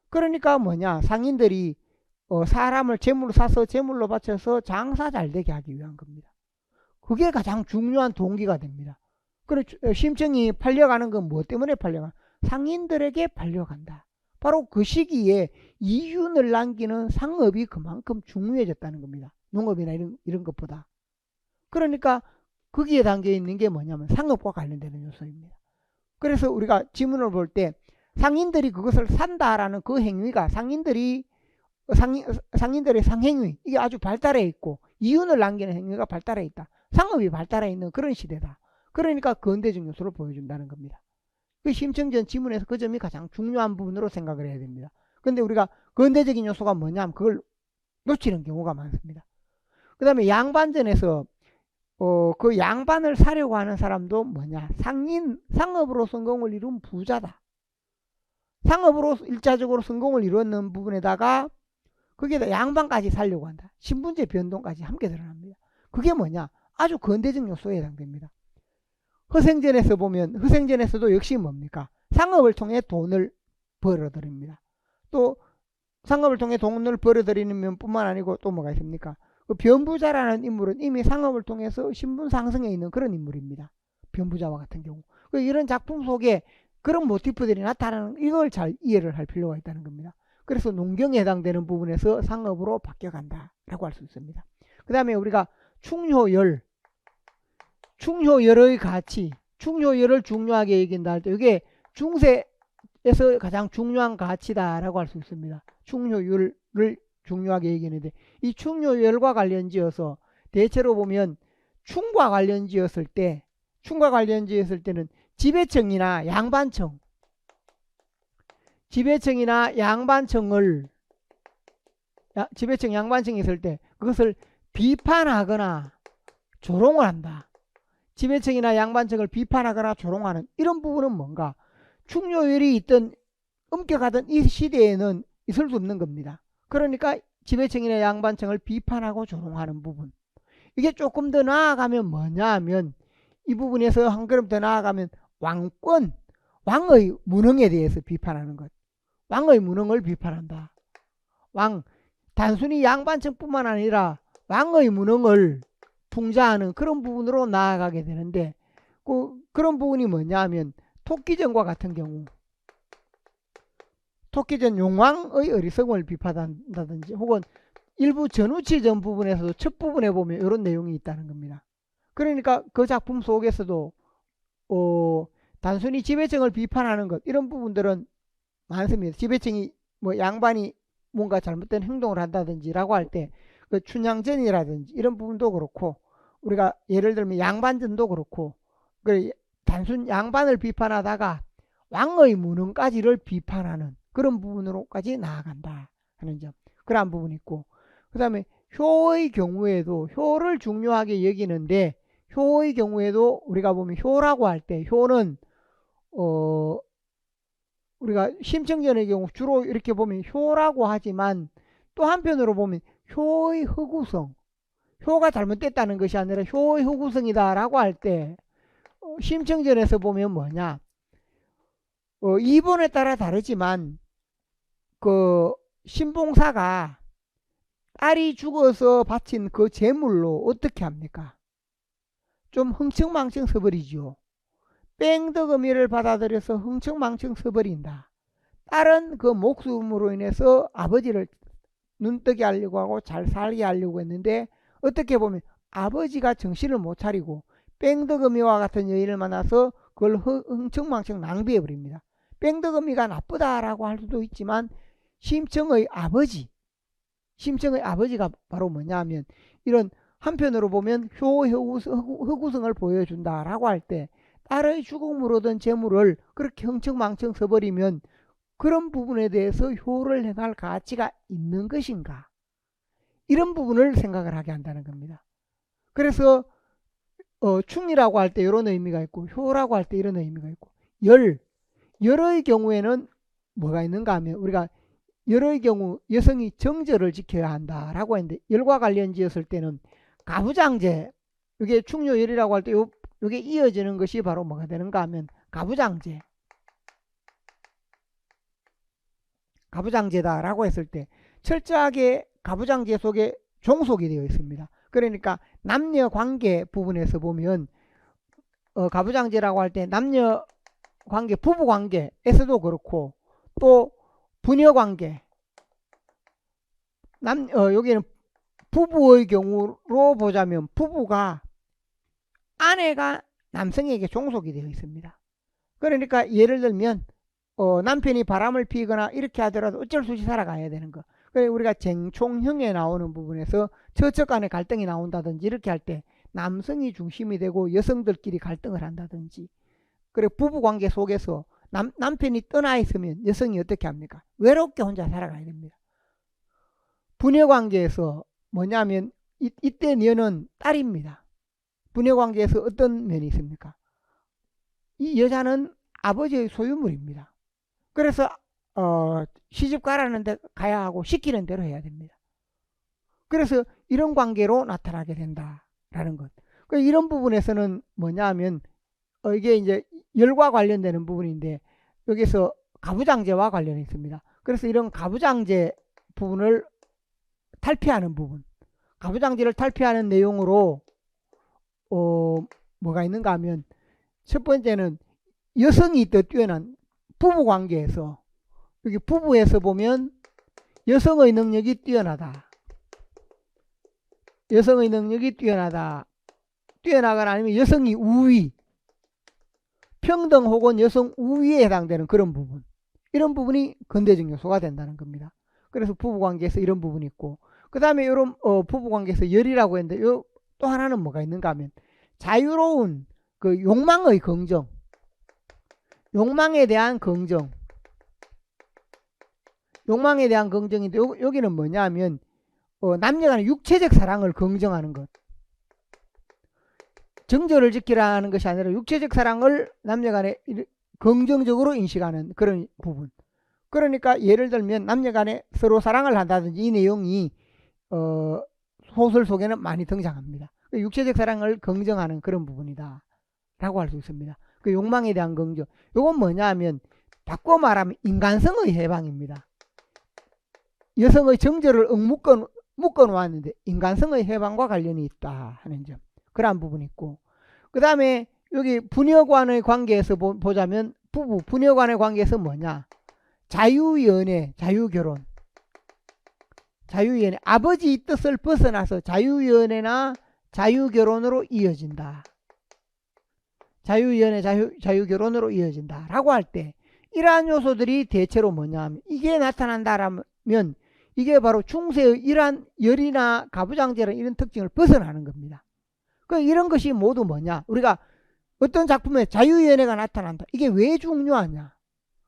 그러니까 뭐냐? 상인들이 사람을 재물로 사서 재물로 바쳐서 장사 잘 되게 하기 위한 겁니다. 그게 가장 중요한 동기가 됩니다. 그래 심청이 팔려가는 건 무엇 때문에 팔려가? 상인들에게 팔려간다. 바로 그 시기에 이윤을 남기는 상업이 그만큼 중요해졌다는 겁니다. 농업이나 이런 것보다. 그러니까 거기에 담겨 있는 게 뭐냐면 상업과 관련되는 요소입니다. 그래서 우리가 지문을 볼 때 상인들이 그것을 산다라는 그 행위가 상인들의 상행위 이게 아주 발달해 있고 이윤을 남기는 행위가 발달해 있다. 상업이 발달해 있는 그런 시대다. 그러니까 근대적 요소를 보여준다는 겁니다. 그 심청전 지문에서 그 점이 가장 중요한 부분으로 생각을 해야 됩니다. 그런데 우리가 근대적인 요소가 뭐냐면 그걸 놓치는 경우가 많습니다. 그 다음에 양반전에서 그 양반을 사려고 하는 사람도 뭐냐? 상업으로 성공을 이룬 부자다. 상업으로 일차적으로 성공을 이루는 부분에다가 거기에다 양반까지 살려고 한다. 신분제 변동까지 함께 드러납니다. 그게 뭐냐? 아주 근대적 요소에 해당됩니다. 허생전에서 보면 허생전에서도 역시 뭡니까? 상업을 통해 돈을 벌어들입니다. 또 상업을 통해 돈을 벌어들이는 뿐만 아니고 또 뭐가 있습니까? 그 변부자라는 인물은 이미 상업을 통해서 신분 상승에 있는 그런 인물입니다. 변부자와 같은 경우. 이런 작품 속에 그런 모티프들이 나타나는 이걸 잘 이해를 할 필요가 있다는 겁니다. 그래서 농경에 해당되는 부분에서 상업으로 바뀌어간다라고 할 수 있습니다. 그 다음에 우리가 충효열의 가치, 충효열을 중요하게 얘기한다 할 때 이게 중세에서 가장 중요한 가치다라고 할 수 있습니다. 충효열을 중요하게 얘기하는데 이 충효열과 관련지어서 대체로 보면 충과 관련지었을 때는 지배청이나 양반청이 있을 때 그것을 비판하거나 조롱을 한다. 지배청이나 양반청을 비판하거나 조롱하는 이런 부분은 뭔가? 충효열이 있던 엄격하던 이 시대에는 있을 수 없는 겁니다. 그러니까 지배청이나 양반청을 비판하고 조롱하는 부분. 이게 조금 더 나아가면 뭐냐 하면 이 부분에서 한 걸음 더 나아가면 왕의 무능에 대해서 비판하는 것. 왕의 무능을 비판한다. 단순히 양반청뿐만 아니라 왕의 무능을 풍자하는 그런 부분으로 나아가게 되는데 그런 부분이 뭐냐 하면 토끼전과 같은 경우 토끼전 용왕의 어리석음을 비판한다든지 혹은 일부 전우치전 부분에서도 첫 부분에 보면 이런 내용이 있다는 겁니다. 그러니까 그 작품 속에서도 단순히 지배청을 비판하는 것 이런 부분들은 많습니다. 지배청이 양반이 뭔가 잘못된 행동을 한다든지 라고 할 때 그 춘향전이라든지 이런 부분도 그렇고 우리가 예를 들면 양반전도 그렇고 단순 양반을 비판하다가 왕의 무능까지를 비판하는 그런 부분으로까지 나아간다 하는 점 그러한 부분이 있고 그 다음에 효의 경우에도 효를 중요하게 여기는데 효의 경우에도 우리가 보면 효라고 할 때 효는 우리가 심청전의 경우 주로 이렇게 보면 효라고 하지만 또 한편으로 보면 효의 허구성, 효가 잘못됐다는 것이 아니라 효의 허구성이다 라고 할 때 심청전에서 보면 뭐냐, 이본에 따라 다르지만 그 신봉사가 딸이 죽어서 바친 그 재물로 어떻게 합니까? 좀 흥청망청 서버리죠. 뺑덕의미를 받아들여서 흥청망청 서버린다. 딸은 그 목숨으로 인해서 아버지를 눈뜨게 하려고 하고 잘 살게 하려고 했는데 어떻게 보면 아버지가 정신을 못 차리고 뺑덕의미와 같은 여인을 만나서 그걸 흥청망청 낭비해 버립니다. 뺑덕의미가 나쁘다라고 할 수도 있지만 심청의 아버지가 바로 뭐냐 하면 이런 한편으로 보면 허구성을 보여준다라고 할 때 딸의 죽음으로 얻은 재물을 그렇게 흥청망청 써버리면 그런 부분에 대해서 효를 행할 가치가 있는 것인가, 이런 부분을 생각을 하게 한다는 겁니다. 그래서 충이라고 할 때 이런 의미가 있고 효라고 할 때 이런 의미가 있고 열의 경우에는 뭐가 있는가 하면 우리가 열의 경우 여성이 정절을 지켜야 한다라고 했는데 열과 관련 지었을 때는 가부장제, 이게 충요열이라고 할 때 이게 이어지는 것이 바로 뭐가 되는가 하면 가부장제다라고 했을 때 철저하게 가부장제 속에 종속이 되어 있습니다. 그러니까 남녀 관계 부분에서 보면 가부장제라고 할 때 남녀 관계, 부부 관계에서도 그렇고 또 부녀 관계, 여기는 부부의 경우로 보자면 부부가 아내가 남성에게 종속이 되어 있습니다. 그러니까 예를 들면 남편이 바람을 피거나 이렇게 하더라도 어쩔 수 없이 살아가야 되는 거. 그래서 우리가 쟁총형에 나오는 부분에서 처척 간의 갈등이 나온다든지 이렇게 할 때 남성이 중심이 되고 여성들끼리 갈등을 한다든지, 그래 부부관계 속에서 남편이 떠나 있으면 여성이 어떻게 합니까? 외롭게 혼자 살아가야 됩니다. 부녀관계에서 뭐냐면 이때 너는 딸입니다. 부녀관계에서 어떤 면이 있습니까? 이 여자는 아버지의 소유물입니다. 그래서 시집 가라는 데 가야 하고 시키는 대로 해야 됩니다. 그래서 이런 관계로 나타나게 된다라는 것. 이런 부분에서는 뭐냐 하면 이게 이제 열과 관련되는 부분인데 여기서 가부장제와 관련이 있습니다. 그래서 이런 가부장제 부분을 탈피하는 부분, 가부장제를 탈피하는 내용으로 뭐가 있는가 하면 첫 번째는 여성이 더 뛰어난 부부관계에서, 여기 부부에서 보면 여성의 능력이 뛰어나다, 여성의 능력이 뛰어나거나 아니면 여성이 우위, 평등 혹은 여성 우위에 해당되는 그런 부분, 이런 부분이 근대적 요소가 된다는 겁니다. 그래서 부부관계에서 이런 부분이 있고, 그 다음에 이런 부부관계에서 열이라고 했는데 또 하나는 뭐가 있는가 하면 자유로운 그 욕망의 긍정, 욕망에 대한 긍정인데 여기는 뭐냐 하면 남녀간의 육체적 사랑을 긍정하는 것, 정절을 지키라는 것이 아니라 육체적 사랑을 남녀간에 긍정적으로 인식하는 그런 부분. 그러니까 예를 들면 남녀간에 서로 사랑을 한다든지 이 내용이 소설 속에는 많이 등장합니다. 육체적 사랑을 긍정하는 그런 부분이다 라고 할 수 있습니다. 그 욕망에 대한 긍정, 이건 뭐냐 하면 바꿔 말하면 인간성의 해방입니다. 여성의 정절을 묶어 놓았는데 인간성의 해방과 관련이 있다 하는 점, 그러한 부분이 있고, 그 다음에 여기 부녀간의 관계에서 보자면 부녀간의 관계에서 뭐냐, 자유연애, 자유결혼, 아버지의 뜻을 벗어나서 자유연애나 자유결혼으로 이어진다. 자유연애, 자유결혼으로 이어진다 라고 할 때 이러한 요소들이 대체로 뭐냐 하면 이게 나타난다라면 이게 바로 중세의 이러한 열이나 가부장제라는 이런 특징을 벗어나는 겁니다. 이런 것이 모두 뭐냐, 우리가 어떤 작품에 자유연애가 나타난다, 이게 왜 중요하냐,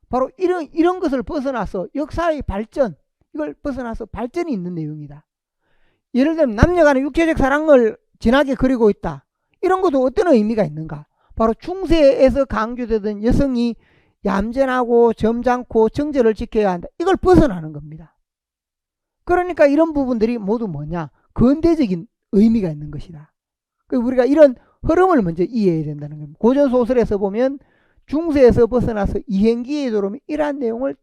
바로 이런 것을 벗어나서 역사의 발전, 이걸 벗어나서 발전이 있는 내용이다. 예를 들면 남녀간의 육체적 사랑을 진하게 그리고 있다, 이런 것도 어떤 의미가 있는가, 바로 중세에서 강조되던 여성이 얌전하고 점잖고 정절을 지켜야 한다. 이걸 벗어나는 겁니다. 그러니까 이런 부분들이 모두 뭐냐? 근대적인 의미가 있는 것이다. 우리가 이런 흐름을 먼저 이해해야 된다는 겁니다. 고전소설에서 보면 중세에서 벗어나서 이행기에 들어오면 이러한 내용을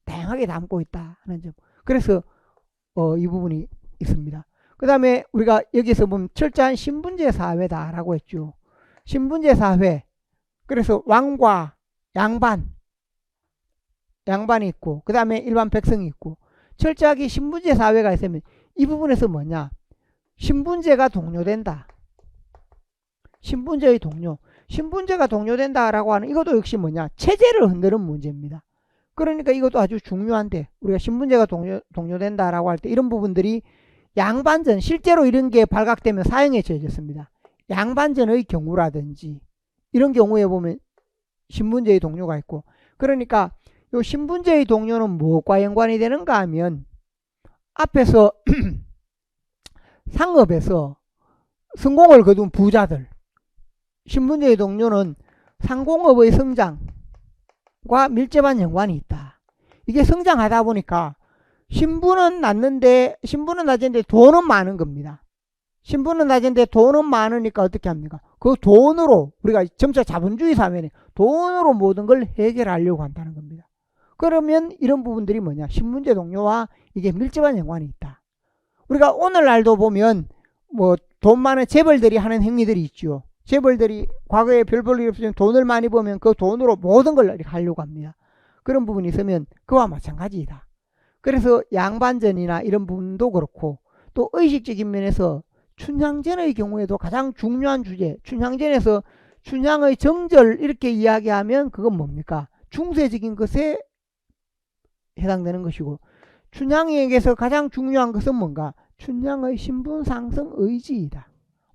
다양하게 담고 있다 하는 점. 그래서 이 부분이 있습니다. 그 다음에 우리가 여기서 보면 철저한 신분제 사회다라고 했죠. 신분제 사회. 그래서 왕과 양반이 있고, 그 다음에 일반 백성이 있고, 철저하게 신분제 사회가 있으면 이 부분에서 뭐냐? 신분제가 동료된다. 신분제의 동료. 신분제가 동료된다라고 하는 이것도 역시 뭐냐? 체제를 흔드는 문제입니다. 그러니까 이것도 아주 중요한데, 우리가 신분제가 동료된다라고 할 때 이런 부분들이 양반전, 실제로 이런 게 발각되면 사형에 처해졌습니다. 양반전의 경우라든지 이런 경우에 보면 신분제의 동료가 있고, 그러니까 이 신분제의 동료는 무엇과 연관이 되는가 하면 앞에서 상업에서 성공을 거둔 부자들, 신분제의 동료는 상공업의 성장과 밀접한 연관이 있다. 이게 성장하다 보니까 신분은 낮은데 돈은 많은 겁니다. 신분은 낮은데 돈은 많으니까 어떻게 합니까? 그 돈으로, 우리가 점차 자본주의 사회는 돈으로 모든 걸 해결하려고 한다는 겁니다. 그러면 이런 부분들이 뭐냐? 신분제 동료와 이게 밀접한 연관이 있다. 우리가 오늘날도 보면 뭐 돈 많은 재벌들이 하는 행위들이 있죠. 재벌들이 과거에 별 볼 일 없으면 돈을 많이 벌면 그 돈으로 모든 걸 하려고 합니다. 그런 부분이 있으면 그와 마찬가지이다. 그래서 양반전이나 이런 부분도 그렇고, 또 의식적인 면에서 춘향전의 경우에도 가장 중요한 주제, 춘향전에서 춘향의 정절 이렇게 이야기하면 그건 뭡니까? 중세적인 것에 해당되는 것이고, 춘향에게서 가장 중요한 것은 뭔가? 춘향의 신분 상승 의지이다.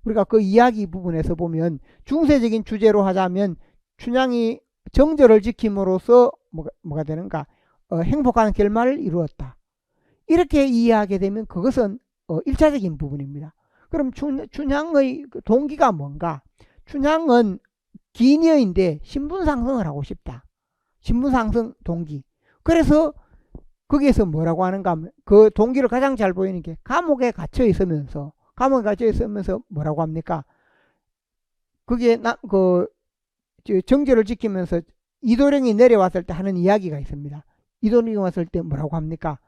우리가 그 이야기 부분에서 보면 중세적인 주제로 하자면 춘향이 정절을 지킴으로써 뭐가 되는가? 행복한 결말을 이루었다. 이렇게 이해하게 되면 그것은 1차적인 부분입니다. 그럼 춘향의 동기가 뭔가? 춘향은 기녀인데 신분 상승을 하고 싶다. 신분 상승 동기. 그래서 거기에서 뭐라고 하는가 하면 그 동기를 가장 잘 보이는 게 감옥에 갇혀 있으면서 뭐라고 합니까? 그게 정절을 지키면서 이도령이 내려왔을 때 하는 이야기가 있습니다. 이도령이 왔을 때 뭐라고 합니까?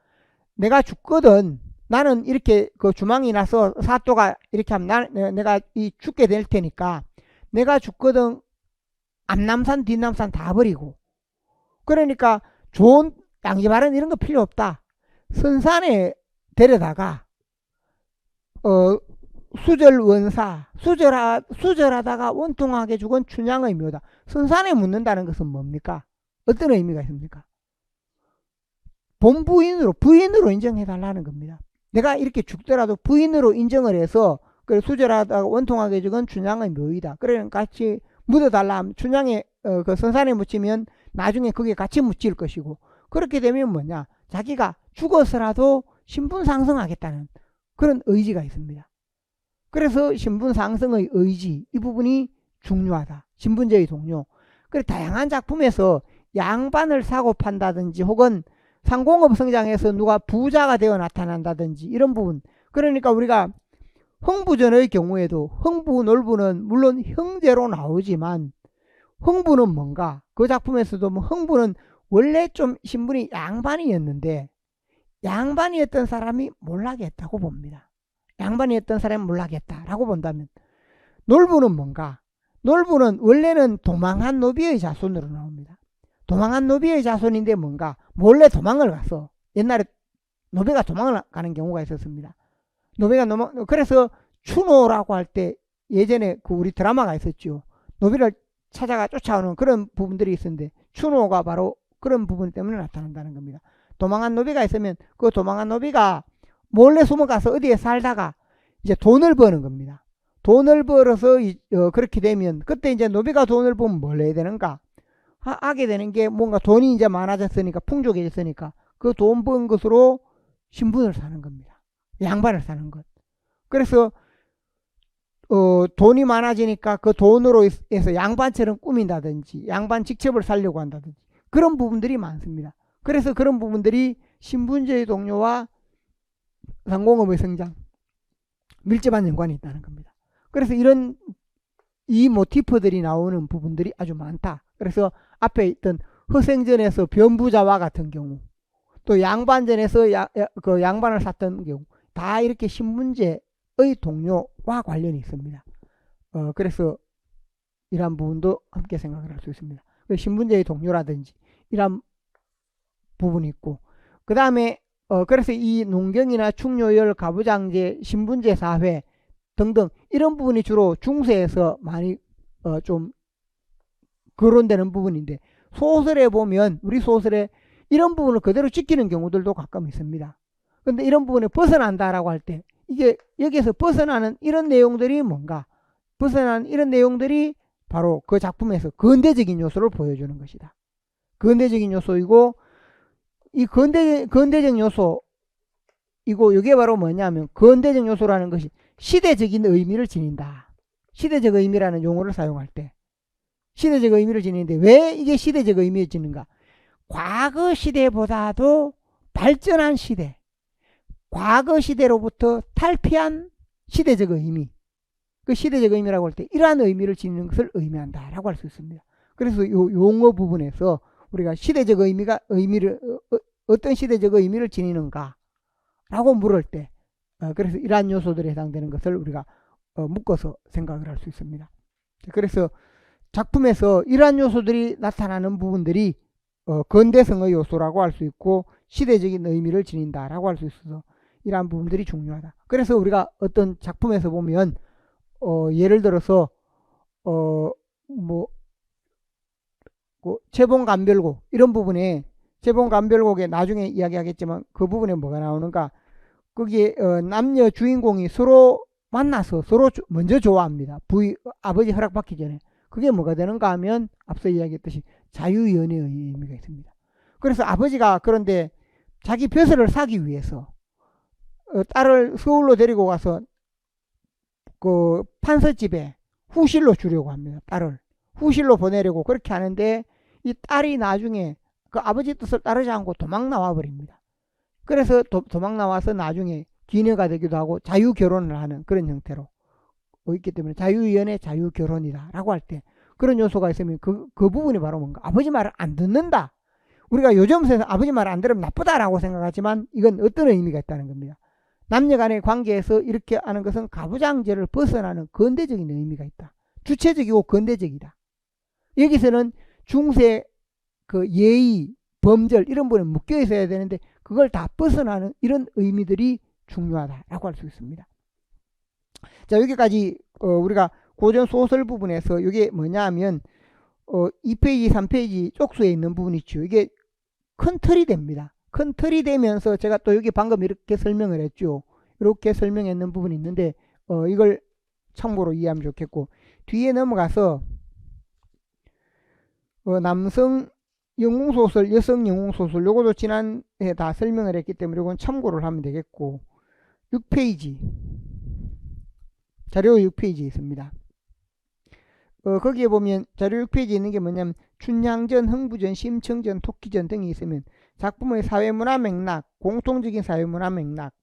내가 죽거든. 나는 이렇게 그 주망이 나서 사또가 이렇게 하면 내가 죽게 될 테니까 내가 죽거든 앞남산 뒷남산 다 버리고, 그러니까 좋은 양지바른 이런 거 필요 없다. 선산에 데려다가 수절원사, 수절하다가 원통하게 죽은 춘향의 묘다. 선산에 묻는다는 것은 뭡니까? 어떤 의미가 있습니까? 부인으로 인정해달라는 겁니다. 내가 이렇게 죽더라도 부인으로 인정을 해서 수절하다가 원통하게 죽은 춘향의 묘이다. 그러니까 같이 묻어달라 하면 춘향의 그 선산에 묻히면 나중에 거기에 같이 묻힐 것이고, 그렇게 되면 뭐냐? 자기가 죽어서라도 신분 상승하겠다는 그런 의지가 있습니다. 그래서 신분 상승의 의지, 이 부분이 중요하다. 신분제의 동료. 그래 다양한 작품에서 양반을 사고 판다든지 혹은 상공업 성장해서 누가 부자가 되어 나타난다든지 이런 부분. 그러니까 우리가 흥부전의 경우에도 흥부, 놀부는 물론 형제로 나오지만 흥부는 뭔가? 그 작품에서도 뭐 흥부는 원래 좀 신분이 양반이었는데 양반이었던 사람이 몰락했다고 봅니다. 양반이었던 사람이 몰락했다라고 본다면, 놀부는 뭔가? 놀부는 원래는 도망한 노비의 자손으로 나옵니다. 도망한 노비의 자손인데 뭔가? 몰래 도망을 가서, 옛날에 노비가 도망을 가는 경우가 있었습니다. 그래서 추노라고 할 때 예전에 그 우리 드라마가 있었죠. 노비를 찾아가 쫓아오는 그런 부분들이 있었는데 추노가 바로 그런 부분 때문에 나타난다는 겁니다. 도망한 노비가 있으면 그 도망한 노비가 몰래 숨어가서 어디에 살다가 이제 돈을 버는 겁니다. 돈을 벌어서 그렇게 되면 그때 이제 노비가 돈을 벌면 뭘 해야 되는가? 하게 되는 게 뭔가 돈이 이제 많아졌으니까 풍족해졌으니까 그 돈 번 것으로 신분을 사는 겁니다. 양반을 사는 것. 그래서 돈이 많아지니까 그 돈으로 해서 양반처럼 꾸민다든지 양반 직첩을 살려고 한다든지 그런 부분들이 많습니다. 그래서 그런 부분들이 신분제의 동요와 상공업의 성장 밀접한 연관이 있다는 겁니다. 그래서 이런 이 모티프들이 나오는 부분들이 아주 많다. 그래서 앞에 있던 허생전에서 변부자와 같은 경우, 또 양반전에서 그 양반을 샀던 경우, 다 이렇게 신분제의 동요와 관련이 있습니다. 그래서 이러한 부분도 함께 생각을 할 수 있습니다. 신분제의 동요라든지 이런 부분이 있고, 그 다음에 그래서 이 농경이나 충요열, 가부장제, 신분제 사회 등등 이런 부분이 주로 중세에서 많이 좀 거론되는 부분인데, 소설에 보면 우리 소설에 이런 부분을 그대로 지키는 경우들도 가끔 있습니다. 근데 이런 부분에 벗어난다라고 할 때, 이게 여기에서 벗어나는 이런 내용들이 뭔가, 벗어나는 이런 내용들이 바로 그 작품에서 근대적인 요소를 보여주는 것이다. 근대적인 요소이고, 이 근대적 요소이고, 이게 바로 뭐냐면 근대적 요소라는 것이 시대적인 의미를 지닌다. 시대적 의미라는 용어를 사용할 때 시대적 의미를 지니는데, 왜 이게 시대적 의미를 지는가? 과거 시대보다도 발전한 시대, 과거 시대로부터 탈피한 시대적 의미, 그 시대적 의미라고 할 때 이러한 의미를 지니는 것을 의미한다라고 할 수 있습니다. 그래서 이 용어 부분에서 우리가 시대적 의미를 어떤 시대적 의미를 지니는가 라고 물을 때, 그래서 이러한 요소들에 해당되는 것을 우리가 묶어서 생각을 할 수 있습니다. 그래서 작품에서 이러한 요소들이 나타나는 부분들이 근대성의 요소라고 할 수 있고, 시대적인 의미를 지닌다라고 할 수 있어서 이러한 부분들이 중요하다. 그래서 우리가 어떤 작품에서 보면 예를 들어서 채봉감별곡 이런 부분에, 채봉감별곡에 나중에 이야기하겠지만 그 부분에 뭐가 나오는가? 거기에 남녀 주인공이 서로 만나서 서로 먼저 좋아합니다. 아버지 허락받기 전에. 그게 뭐가 되는가 하면 앞서 이야기했듯이 자유연애의 의미가 있습니다. 그래서 아버지가 그런데 자기 벼슬을 사기 위해서 딸을 서울로 데리고 가서 그 판서집에 후실로 주려고 합니다. 딸을 후실로 보내려고 그렇게 하는데, 이 딸이 나중에 그 아버지 뜻을 따르지 않고 도망 나와 버립니다. 그래서 도망 나와서 나중에 기녀가 되기도 하고 자유결혼을 하는 그런 형태로 있기 때문에 자유연애, 자유결혼이다 라고 할 때 그런 요소가 있으면 그 부분이 바로 뭔가, 아버지 말을 안 듣는다. 우리가 요즘에서 아버지 말을 안 들으면 나쁘다라고 생각하지만 이건 어떤 의미가 있다는 겁니다. 남녀 간의 관계에서 이렇게 하는 것은 가부장제를 벗어나는 근대적인 의미가 있다. 주체적이고 근대적이다. 여기서는 중세 그 예의, 범절 이런 부분에 묶여 있어야 되는데 그걸 다 벗어나는 이런 의미들이 중요하다라고 할 수 있습니다. 자, 여기까지 우리가 고전 소설 부분에서 이게 뭐냐 하면 2페이지, 3페이지 쪽수에 있는 부분이 있죠. 이게 큰 틀이 됩니다. 큰 틀이 되면서 제가 또 여기 방금 이렇게 설명을 했죠. 이렇게 설명했는 부분이 있는데 이걸 참고로 이해하면 좋겠고, 뒤에 넘어가서 남성 영웅소설, 여성 영웅소설 요것도 지난해 다 설명을 했기 때문에 이건 참고를 하면 되겠고, 6페이지 자료 6페이지에 있습니다. 거기에 보면 자료 6페이지에 있는 게 뭐냐면 춘향전, 흥부전, 심청전, 토끼전 등이 있으면 작품의 사회문화 맥락, 공통적인 사회문화 맥락,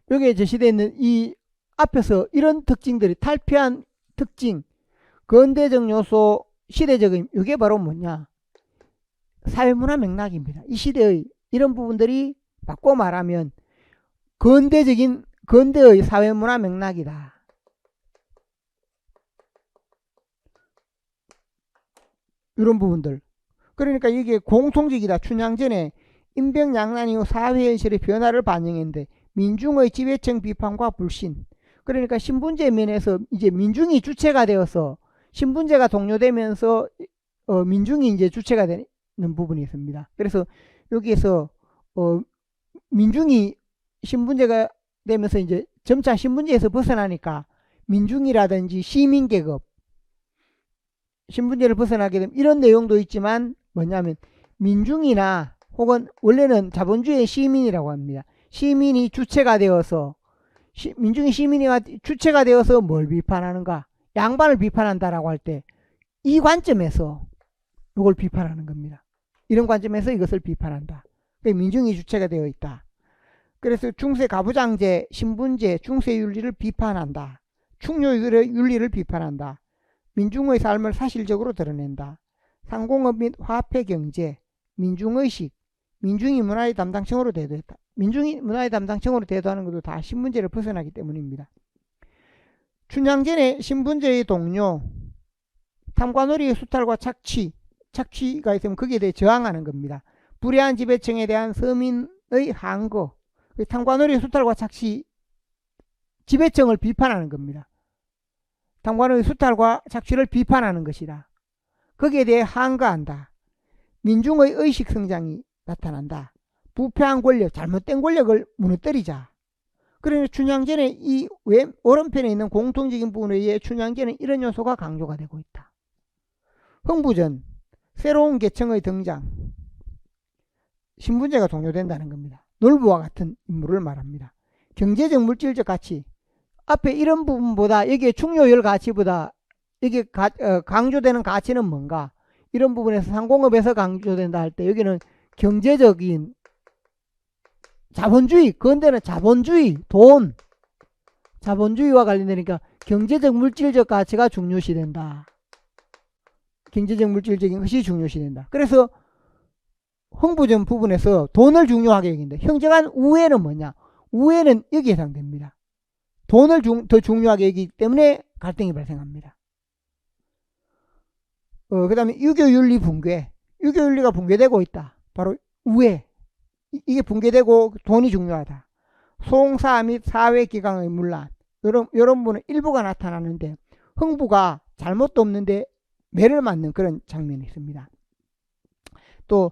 여기에 제시되어 있는 이 앞에서 이런 특징들이 탈피한 특징, 근대적 요소, 시대적 의미, 이게 바로 뭐냐? 사회문화 맥락입니다. 이 시대의 이런 부분들이 바꿔 말하면 근대의 사회문화 맥락이다. 이런 부분들. 그러니까 이게 공통적이다. 춘향전에 임병양난 이후 사회현실의 변화를 반영했는데 민중의 지배층 비판과 불신. 그러니까 신분제 면에서 이제 민중이 주체가 되어서 신분제가 동료되면서 민중이 이제 주체가 되는 부분이 있습니다. 그래서 여기에서 민중이 신분제가 되면서 이제 점차 신분제에서 벗어나니까 민중이라든지 시민계급, 신분제를 벗어나게 되면 이런 내용도 있지만 뭐냐면 민중이나 혹은 원래는 자본주의 시민이라고 합니다. 시민이 주체가 되어서 민중이 시민이 주체가 되어서 뭘 비판하는가? 양반을 비판한다라고 할 때 이 관점에서 이걸 비판하는 겁니다. 이런 관점에서 이것을 비판한다. 민중이 주체가 되어 있다. 그래서 중세 가부장제, 신분제, 중세윤리를 비판한다. 충효윤리를 비판한다. 민중의 삶을 사실적으로 드러낸다. 상공업 및 화폐경제, 민중의식, 민중이 문화의 담당청으로 대두했다. 민중이 문화의 담당청으로 대두하는 것도 다 신분제를 벗어나기 때문입니다. 춘향전의 신분제의 동료, 탐관오리의 수탈과 착취가 있으면 거기에 대해 저항하는 겁니다. 불의한 지배층에 대한 서민의 항거, 탐관오리의 수탈과 착취, 지배층을 비판하는 겁니다. 탐관오리의 수탈과 착취를 비판하는 것이다. 거기에 대해 항거한다. 민중의 의식 성장이 나타난다. 부패한 권력, 잘못된 권력을 무너뜨리자. 그러니 춘향전의 이 오른편에 있는 공통적인 부분에 의해 춘향전은 이런 요소가 강조가 되고 있다. 흥부전, 새로운 계층의 등장, 신분제가 동요된다는 겁니다. 놀부와 같은 인물을 말합니다. 경제적 물질적 가치, 앞에 이런 부분보다 여기에 충요열 가치보다 여기 강조되는 가치는 뭔가, 이런 부분에서 상공업에서 강조된다 할 때 여기는 경제적인 자본주의, 그런데는 자본주의, 돈, 자본주의와 관련되니까 경제적 물질적 가치가 중요시된다. 경제적 물질적인 것이 중요시된다. 그래서 흥부전 부분에서 돈을 중요하게 여긴다. 형정한 우애는 뭐냐? 우애는 여기에 해당됩니다. 돈을 더 중요하게 여기기 때문에 갈등이 발생합니다. 그 다음에 유교윤리 붕괴. 유교윤리가 붕괴되고 있다. 바로 우애. 이게 붕괴되고 돈이 중요하다. 송사 및 사회기강의 문란. 이런 부분은 일부가 나타나는데 흥부가 잘못도 없는데 매를 맞는 그런 장면이 있습니다. 또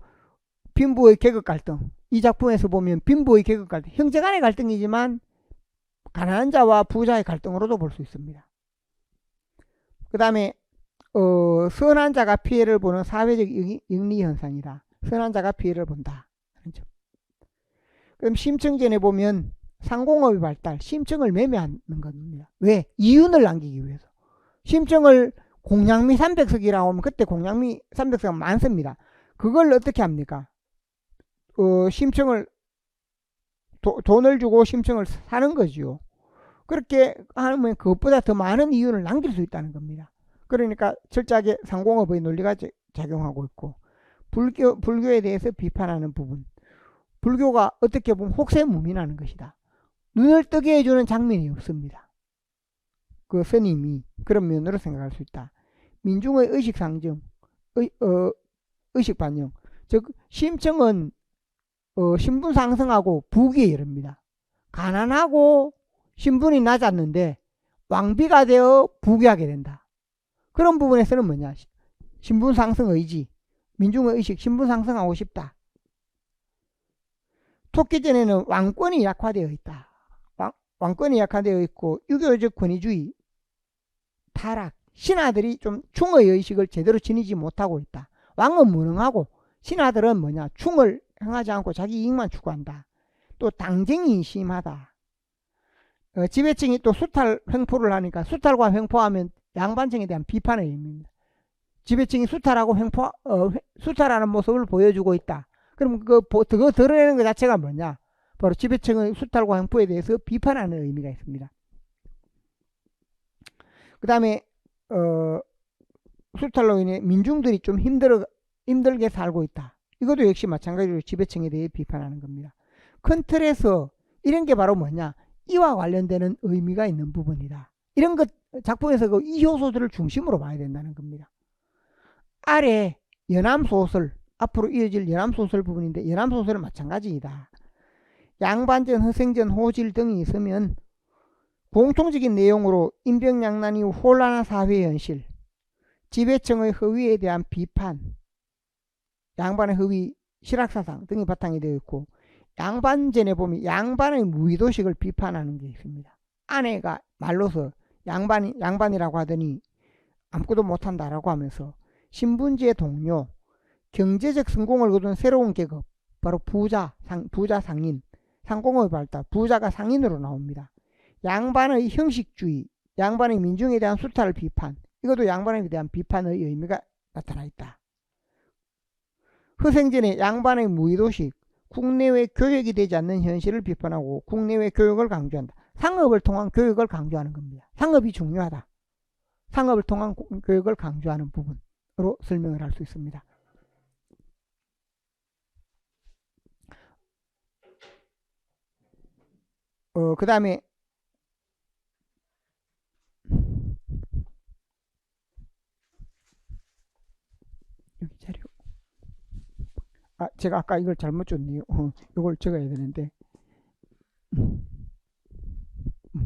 빈부의 계급 갈등. 이 작품에서 보면 빈부의 계급 갈등. 형제 간의 갈등이지만 가난한 자와 부자의 갈등으로도 볼 수 있습니다. 그 다음에 선한 자가 피해를 보는 사회적 영리 현상이다. 선한 자가 피해를 본다. 그럼 심층전에 보면 상공업의 발달, 심층을 매매하는 겁니다. 왜? 이윤을 남기기 위해서. 심층을 공양미 300석이라고 하면 그때 공양미 300석은 많습니다. 그걸 어떻게 합니까? 심층을 돈을 주고 심층을 사는 거죠. 그렇게 하면 그것보다 더 많은 이윤을 남길 수 있다는 겁니다. 그러니까 철저하게 상공업의 논리가 작용하고 있고, 불교에 대해서 비판하는 부분. 불교가 어떻게 보면 혹세무민하는 것이다. 눈을 뜨게 해주는 장면이 없습니다. 그 스님이 그런 면으로 생각할 수 있다. 민중의 의식 상정, 의식 반영. 즉 심층은 신분 상승하고 부귀에 이릅니다. 가난하고 신분이 낮았는데 왕비가 되어 부귀하게 된다. 그런 부분에서는 뭐냐? 신분 상승 의지, 민중의 의식, 신분 상승하고 싶다. 토끼전에는 왕권이 약화되어 있다. 왕권이 약화되어 있고 유교적 권위주의, 타락, 신하들이 좀 충의 의식을 제대로 지니지 못하고 있다. 왕은 무능하고 신하들은 뭐냐? 충을 행하지 않고 자기 이익만 추구한다. 또 당쟁이 심하다. 지배층이 또 수탈 횡포를 하니까, 수탈과 횡포하면 양반층에 대한 비판의 의미입니다. 지배층이 수탈하고 수탈하는 모습을 보여주고 있다. 그럼 그거 드러내는 것 자체가 뭐냐? 바로 지배층의 수탈과 횡포에 대해서 비판하는 의미가 있습니다. 그 다음에 수탈로 인해 민중들이 좀 힘들게 살고 있다. 이것도 역시 마찬가지로 지배층에 대해 비판하는 겁니다. 큰 틀에서 이런 게 바로 뭐냐? 이와 관련되는 의미가 있는 부분이다. 이런 것 작품에서 이 요소들을 중심으로 봐야 된다는 겁니다. 아래 연암소설, 앞으로 이어질 연암소설 부분인데 연암소설은 마찬가지이다. 양반전, 허생전, 호질 등이 있으면 공통적인 내용으로 인병양난 이후 혼란한 사회 현실, 지배층의 허위에 대한 비판, 양반의 허위, 실학사상 등이 바탕이 되어 있고, 양반전에 보면 양반의 무의도식을 비판하는 게 있습니다. 아내가 말로서 양반이라고 하더니 아무것도 못한다라고 하면서 신분지의 동료, 경제적 성공을 거둔 새로운 계급, 바로 부자 상인, 상공의 발달, 부자가 상인으로 나옵니다. 양반의 형식주의, 양반의 민중에 대한 수탈을 비판, 이것도 양반에 대한 비판의 의미가 나타나 있다. 허생전의 양반의 무의도식, 국내외 교육이 되지 않는 현실을 비판하고 국내외 교육을 강조한다. 상업을 통한 교육을 강조하는 겁니다. 상업이 중요하다. 상업을 통한 교육을 강조하는 부분으로 설명을 할 수 있습니다. 그 다음에 여기 자료. 제가 아까 이걸 잘못 줬네요. 이걸 적어야 되는데.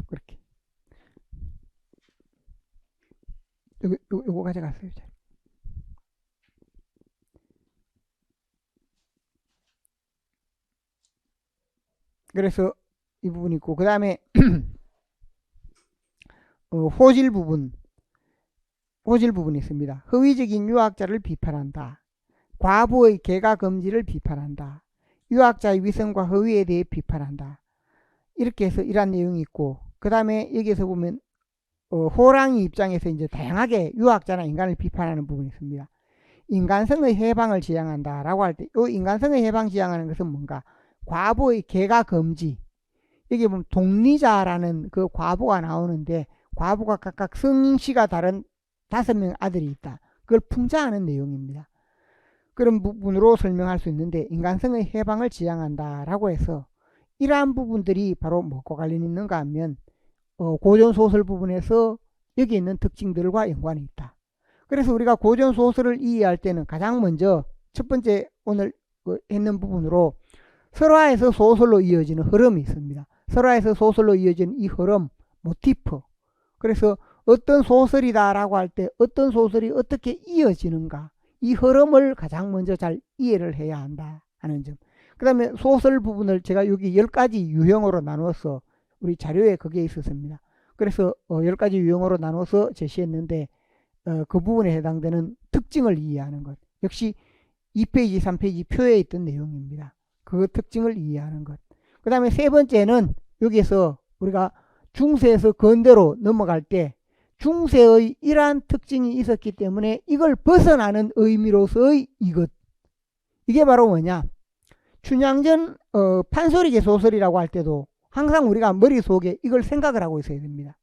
그렇게. 요거 가져갔어요. 그래서 이 부분이 있고, 그 다음에 호질 부분이 있습니다. 허위적인 유학자를 비판한다. 과부의 개가 금지를 비판한다. 유학자의 위선과 허위에 대해 비판한다. 이렇게 해서 이런 내용이 있고, 그 다음에 여기에서 보면 호랑이 입장에서 이제 다양하게 유학자나 인간을 비판하는 부분이 있습니다. 인간성의 해방을 지향한다 라고 할 때, 이 인간성의 해방 지향하는 것은 뭔가? 과부의 개가 금지. 여기 보면 동리자라는 그 과부가 나오는데, 과부가 각각 성씨가 다른 5명 아들이 있다. 그걸 풍자하는 내용입니다. 그런 부분으로 설명할 수 있는데, 인간성의 해방을 지향한다 라고 해서 이러한 부분들이 바로 뭐과 관련이 있는가 하면 고전소설 부분에서 여기 있는 특징들과 연관이 있다. 그래서 우리가 고전소설을 이해할 때는 가장 먼저 첫 번째 오늘 했는 부분으로 설화에서 소설로 이어지는 흐름이 있습니다. 설화에서 소설로 이어지는 이 흐름, 모티프. 그래서 어떤 소설이다 라고 할 때 어떤 소설이 어떻게 이어지는가, 이 흐름을 가장 먼저 잘 이해를 해야 한다 하는 점. 그 다음에 소설 부분을 제가 여기 10가지 유형으로 나누어서 우리 자료에 그게 있었습니다. 그래서 10가지 유형으로 나눠서 제시했는데 그 부분에 해당되는 특징을 이해하는 것. 역시 2페이지, 3페이지 표에 있던 내용입니다. 그 특징을 이해하는 것. 그 다음에 세 번째는 여기에서 우리가 중세에서 근대로 넘어갈 때 중세의 이러한 특징이 있었기 때문에 이걸 벗어나는 의미로서의 이것. 이게 바로 뭐냐? 춘향전 판소리계 소설이라고 할 때도 항상 우리가 머릿속에 이걸 생각을 하고 있어야 됩니다.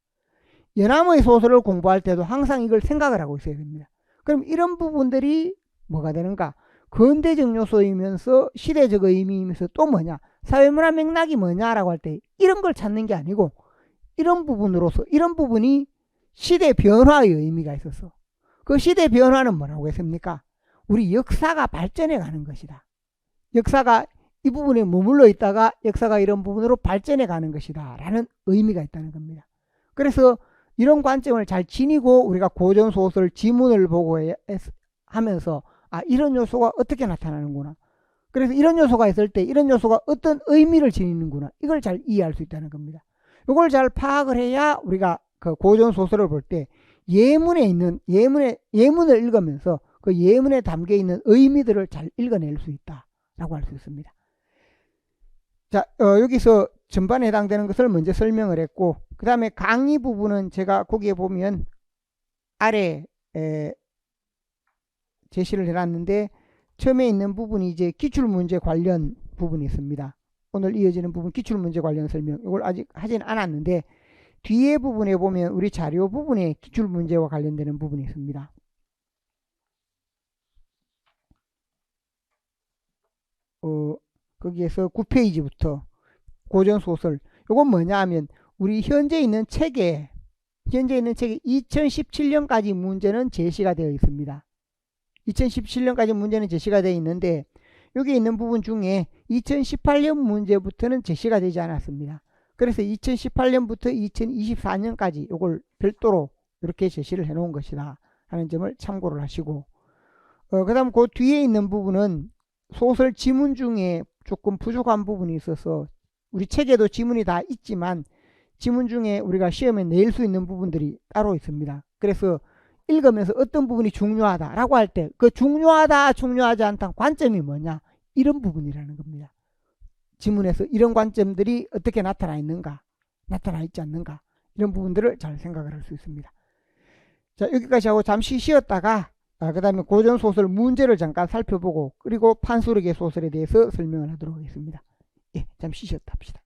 연암의 소설을 공부할 때도 항상 이걸 생각을 하고 있어야 됩니다. 그럼 이런 부분들이 뭐가 되는가? 근대적 요소이면서 시대적 의미이면서 또 뭐냐? 사회문화 맥락이 뭐냐라고 할 때 이런 걸 찾는 게 아니고 이런 부분으로서 이런 부분이 시대 변화의 의미가 있어서 그 시대 변화는 뭐라고 했습니까? 우리 역사가 발전해 가는 것이다. 역사가 이 부분에 머물러 있다가 역사가 이런 부분으로 발전해 가는 것이다 라는 의미가 있다는 겁니다. 그래서 이런 관점을 잘 지니고 우리가 고전소설 지문을 보고 하면서 이런 요소가 어떻게 나타나는구나. 그래서 이런 요소가 있을 때 이런 요소가 어떤 의미를 지니는구나. 이걸 잘 이해할 수 있다는 겁니다. 이걸 잘 파악을 해야 우리가 그 고전소설을 볼 때 예문을 읽으면서 그 예문에 담겨 있는 의미들을 잘 읽어낼 수 있다라고 할 수 있습니다. 자, 여기서 전반에 해당되는 것을 먼저 설명을 했고, 그 다음에 강의 부분은 제가 거기에 보면 아래 제시를 해놨는데, 처음에 있는 부분이 이제 기출문제 관련 부분이 있습니다. 오늘 이어지는 부분 기출문제 관련 설명, 이걸 아직 하진 않았는데, 뒤에 부분에 보면 우리 자료 부분에 기출문제와 관련되는 부분이 있습니다. 거기에서 9페이지부터 고전소설, 이건 뭐냐 하면 우리 현재 있는 책에 2017년까지 문제는 제시가 되어 있습니다. 2017년까지 문제는 제시가 되어 있는데 여기 있는 부분 중에 2018년 문제부터는 제시가 되지 않았습니다. 그래서 2018년부터 2024년까지 이걸 별도로 이렇게 제시를 해 놓은 것이다 하는 점을 참고를 하시고, 그 다음 그 뒤에 있는 부분은 소설 지문 중에 조금 부족한 부분이 있어서 우리 책에도 지문이 다 있지만 지문 중에 우리가 시험에 낼 수 있는 부분들이 따로 있습니다. 그래서 읽으면서 어떤 부분이 중요하다라고 할 때 그 중요하다 중요하지 않다 관점이 뭐냐, 이런 부분이라는 겁니다. 지문에서 이런 관점들이 어떻게 나타나 있는가, 나타나 있지 않는가, 이런 부분들을 잘 생각을 할 수 있습니다. 자, 여기까지 하고 잠시 쉬었다가 그 다음에 고전소설 문제를 잠깐 살펴보고 그리고 판소리계 소설에 대해서 설명을 하도록 하겠습니다. 예, 잠시 쉬었다 합시다.